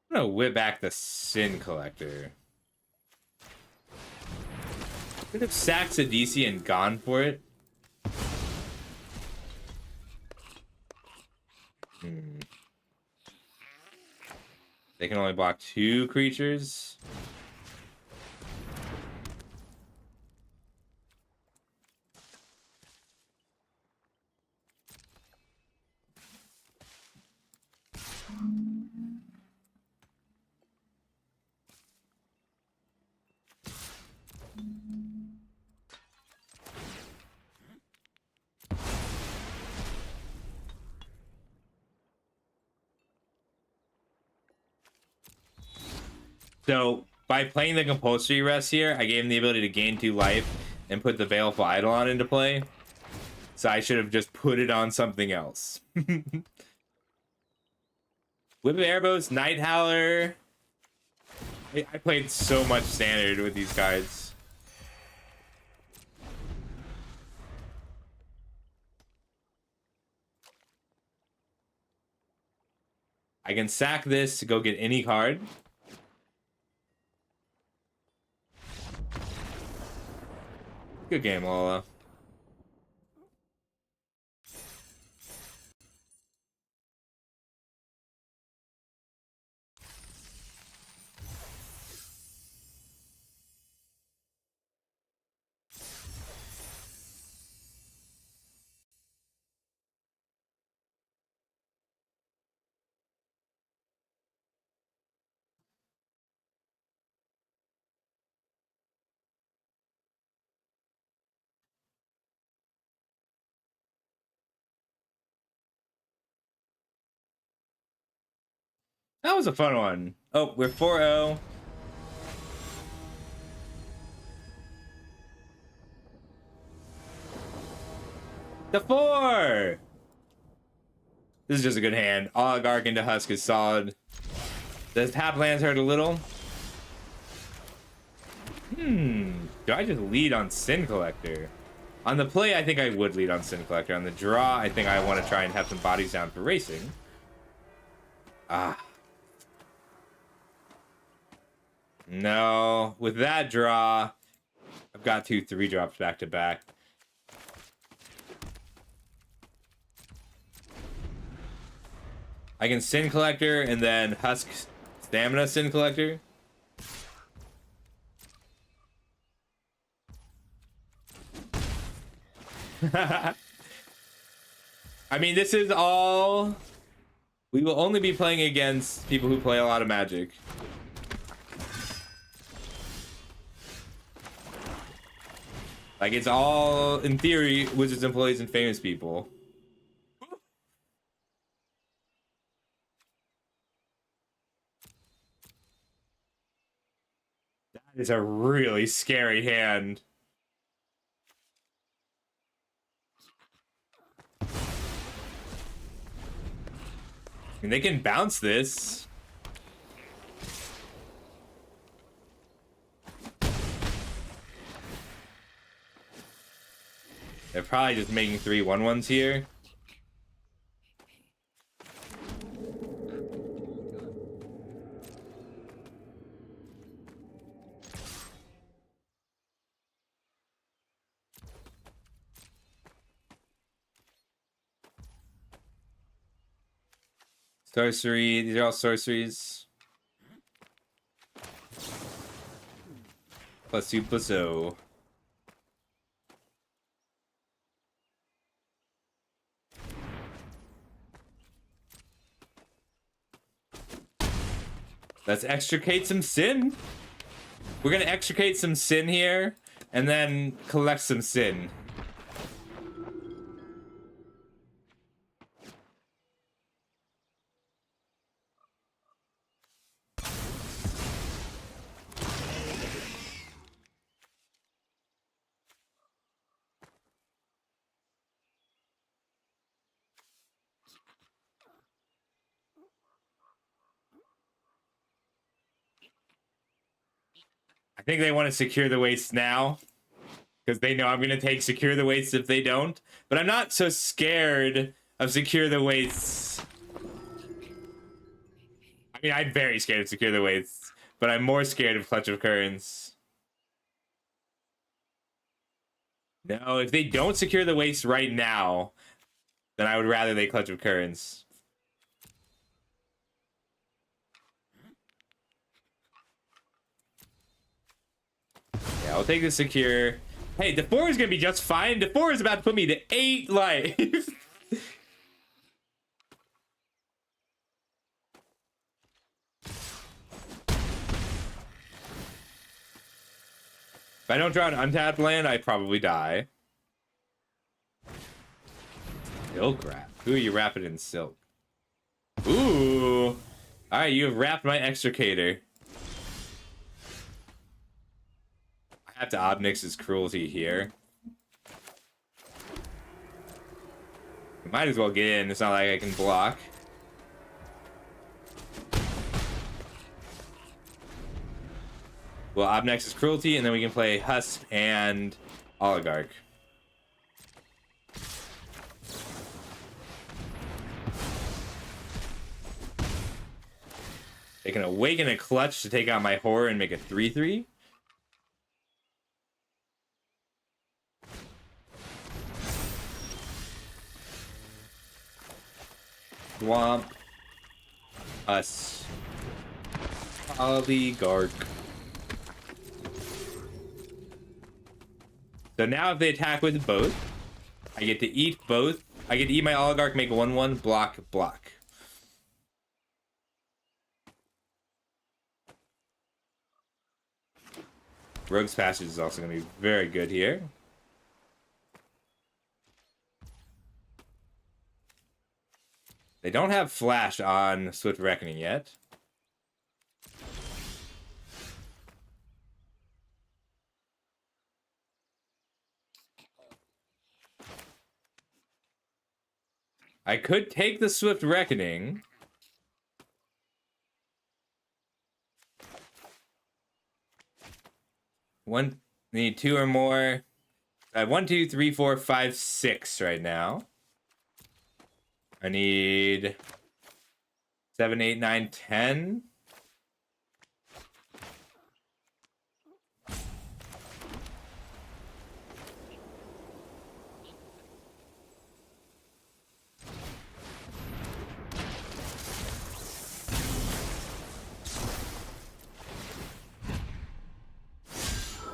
I'm gonna whip back the Sin Collector. Could have sacked a DC and gone for it. Hmm. They can only block 2 creatures. So by playing the compulsory rest here, I gave him the ability to gain 2 life and put the Baleful Eidolon into play. So I should have just put it on something else. Whip of Airbows, Night Howler. I played so much standard with these cards. I can sack this to go get any card. Good game, Lola. That was a fun one. Oh, we're 4-0. The 4! This is just a good hand. Oligarch into Husk is solid. Does tap lands hurt a little? Do I just lead on Sin Collector? On the play, I think I would lead on Sin Collector. On the draw, I think I want to try and have some bodies down for racing. Ah. No. With that draw, I've got 2 3-drops back to back. I can Sin Collector and then Husk Stamina Sin Collector. I mean, this is all... We will only be playing against people who play a lot of Magic. Like, it's all, in theory, Wizards employees and famous people. That is a really scary hand. I mean, they can bounce this. They're probably just making 3 1/1s here. Sorcery. These are all sorceries. +2/+0. Let's extricate some Sin. We're gonna extricate some Sin here, and then collect some Sin. think they want to secure the wastes now because they know I'm going to take secure the wastes if they don't. But I'm not so scared of secure the wastes. I mean, I'm very scared of secure the wastes, but I'm more scared of Clutch of Currents. No, if they don't secure the waste right now, then I would rather they Clutch of Currents. Yeah, I'll take the secure. Hey, the 4 is gonna be just fine. The 4 is about to put me to 8 life. If I don't draw an untapped land, I probably die. Silk wrap. Who are you wrapping in silk? Ooh. Alright, you have wrapped my extricator. I have to Obnyx's Cruelty here. Might as well get in. It's not like I can block. Well, Obnyx's Cruelty, and then we can play Husk and Oligarch. They can Awaken a Clutch to take out my Horror and make a 3/3. Swamp. Us. Oligarch. So now if they attack with both, I get to eat both. I get to eat my Oligarch, make a 1/1, block, block. Rogue's Passage is also going to be very good here. They don't have Flash on Swift Reckoning yet. I could take the Swift Reckoning. Need 2 or more. I have 1, 2, 3, 4, 5, 6 right now. I need 7, 8, 9, 10.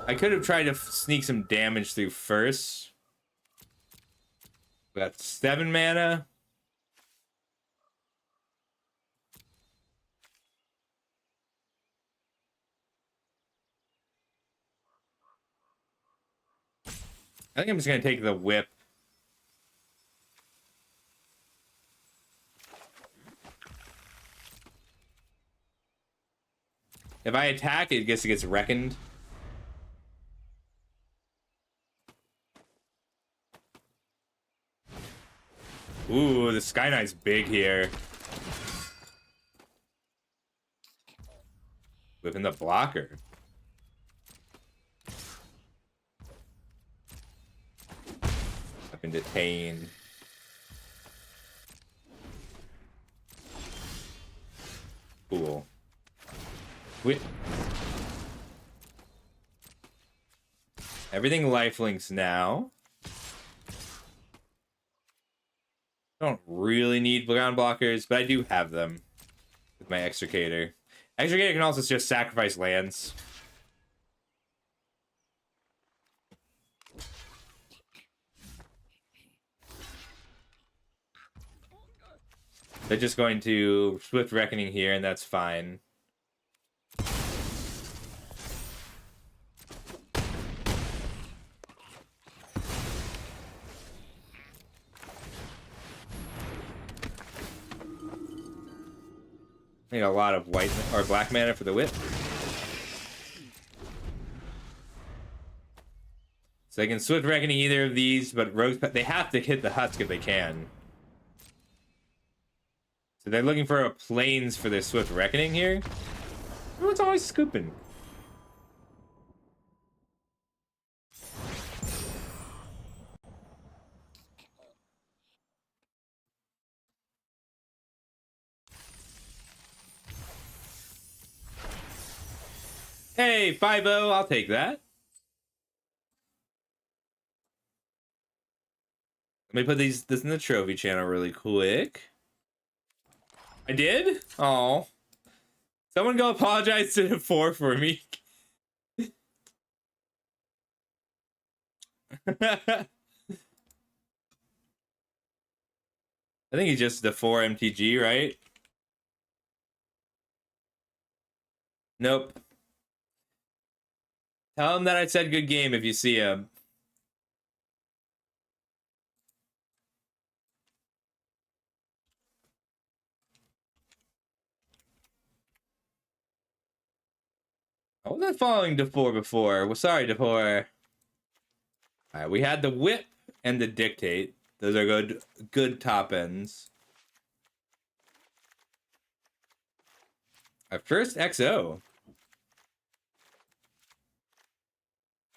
I could have tried to sneak some damage through first. We got 7 mana. I think I'm just going to take the whip. If I attack, it gets reckoned. Ooh, the Sky Knight's big here. Whipping the blocker. I've been detained. Cool. Wait. Everything lifelinks now. Don't really need ground blockers, but I do have them with my Extricator. Extricator can also just sacrifice lands. They're just going to Swift Reckoning here, and that's fine. Need a lot of white or black mana for the whip. So they can Swift Reckoning either of these, but they have to hit the Husk if they can. So they're looking for a Plains for their Swift Reckoning here. Everyone's always scooping. Hey, 5-0, I'll take that. Let me put this in the trophy channel really quick. I did? Oh. Someone go apologize to the 4 for me. I think he's just the 4 MTG, right? Nope. Tell him that I said good game if you see him. I wasn't following DeFore before. Well, sorry, DeFore. Alright, we had the whip and the dictate. Those are good top ends. Our first XO.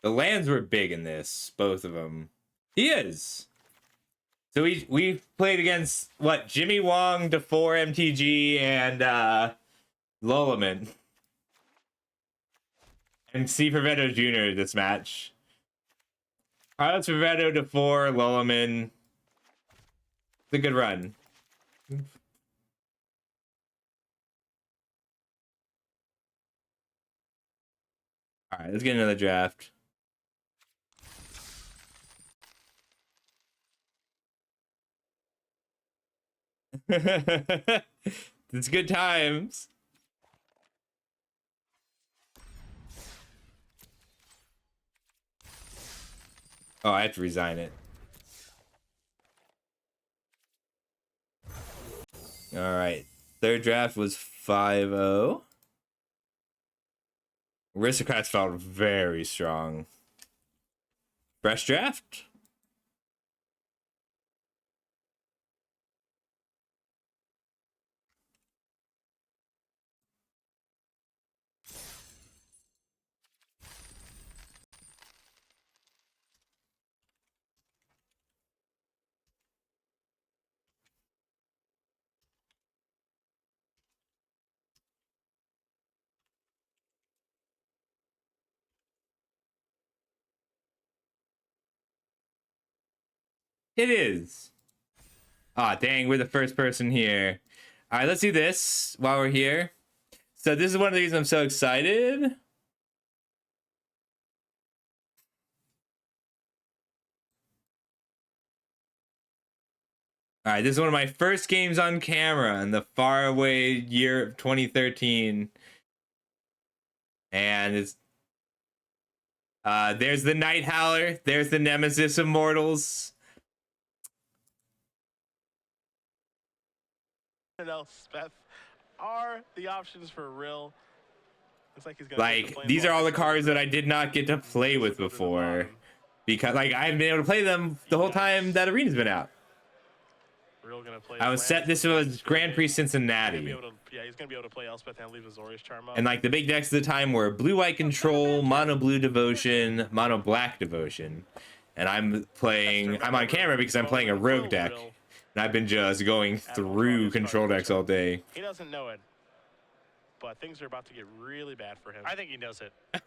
The lands were big in this, both of them. He is. So we played against what? Jimmy Wong, DeFore MTG, and Lulaman. And C. Fervetto Jr. this match. Carlos Fervetto, DeFore, Lulaman. It's a good run. Alright, let's get another draft. It's good times. Oh, I have to resign it. All right. Third draft was 5-0. Aristocrats felt very strong. Fresh draft? It is. Ah, dang, we're the first person here. All right, let's do this while we're here. So this is one of the reasons I'm so excited. All right, this is one of my first games on camera in the faraway year of 2013. And it's there's the Night Howler, there's the Nemesis of Mortals. Elspeth are the options for real. Looks like he's gonna like these are all the cards that I did not get to play with before, because like I haven't been able to play them the whole time that Arena's been out. Real gonna play. I was set. This was Grand Prix Cincinnati. He's gonna be able to play Elspeth and leave Azorius Charm up. And like the big decks at the time were blue-white control, mono blue devotion, mono black devotion, and I'm on camera because I'm playing a rogue deck. And I've been just going through control decks all day. He doesn't know it, but things are about to get really bad for him. I think he knows it. Oh,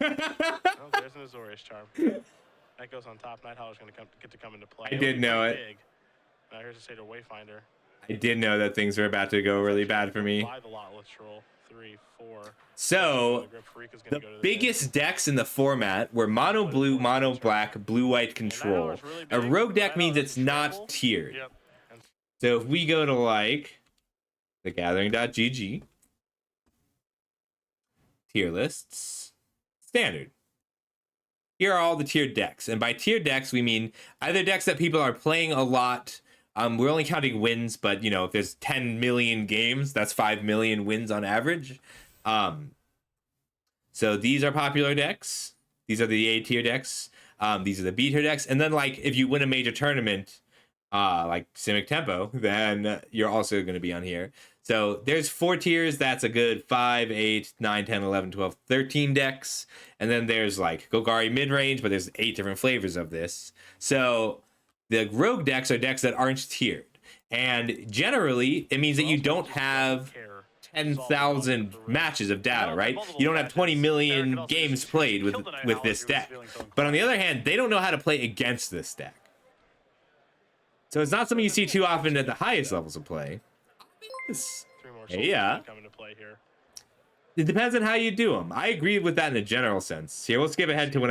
there's an Azorius Charm. That goes on top. Night Howler's going to get to come into play. I did know it. Big. Now here's a Seder Wayfinder. I did know that things were about to go really bad for me. 5 a lot. Let's roll 3, 4. So the biggest decks in the format were mono blue, mono black, blue white control. A rogue deck means it's not tiered. Yep. So if we go to like thegathering.gg, tier lists, standard. Here are all the tiered decks. And by tiered decks, we mean either decks that people are playing a lot. We're only counting wins, but you know, if there's 10 million games, that's 5 million wins on average. So these are popular decks. These are the A tier decks. These are the B tier decks. And then like if you win a major tournament, like Simic Tempo, then you're also going to be on here. So there's 4 tiers. That's a good 5, 8, 9, 10, 11, 12, 13 decks. And then there's like Golgari mid-range, but there's 8 different flavors of this. So the rogue decks are decks that aren't tiered. And generally, it means that you don't have 10,000 matches of data, right? You don't have 20 million games played with this deck. But on the other hand, they don't know how to play against this deck. So it's not something you see too often at the highest levels of play. Yeah. Coming to play here. It depends on how you do them. I agree with that in a general sense. Here, let's skip ahead to when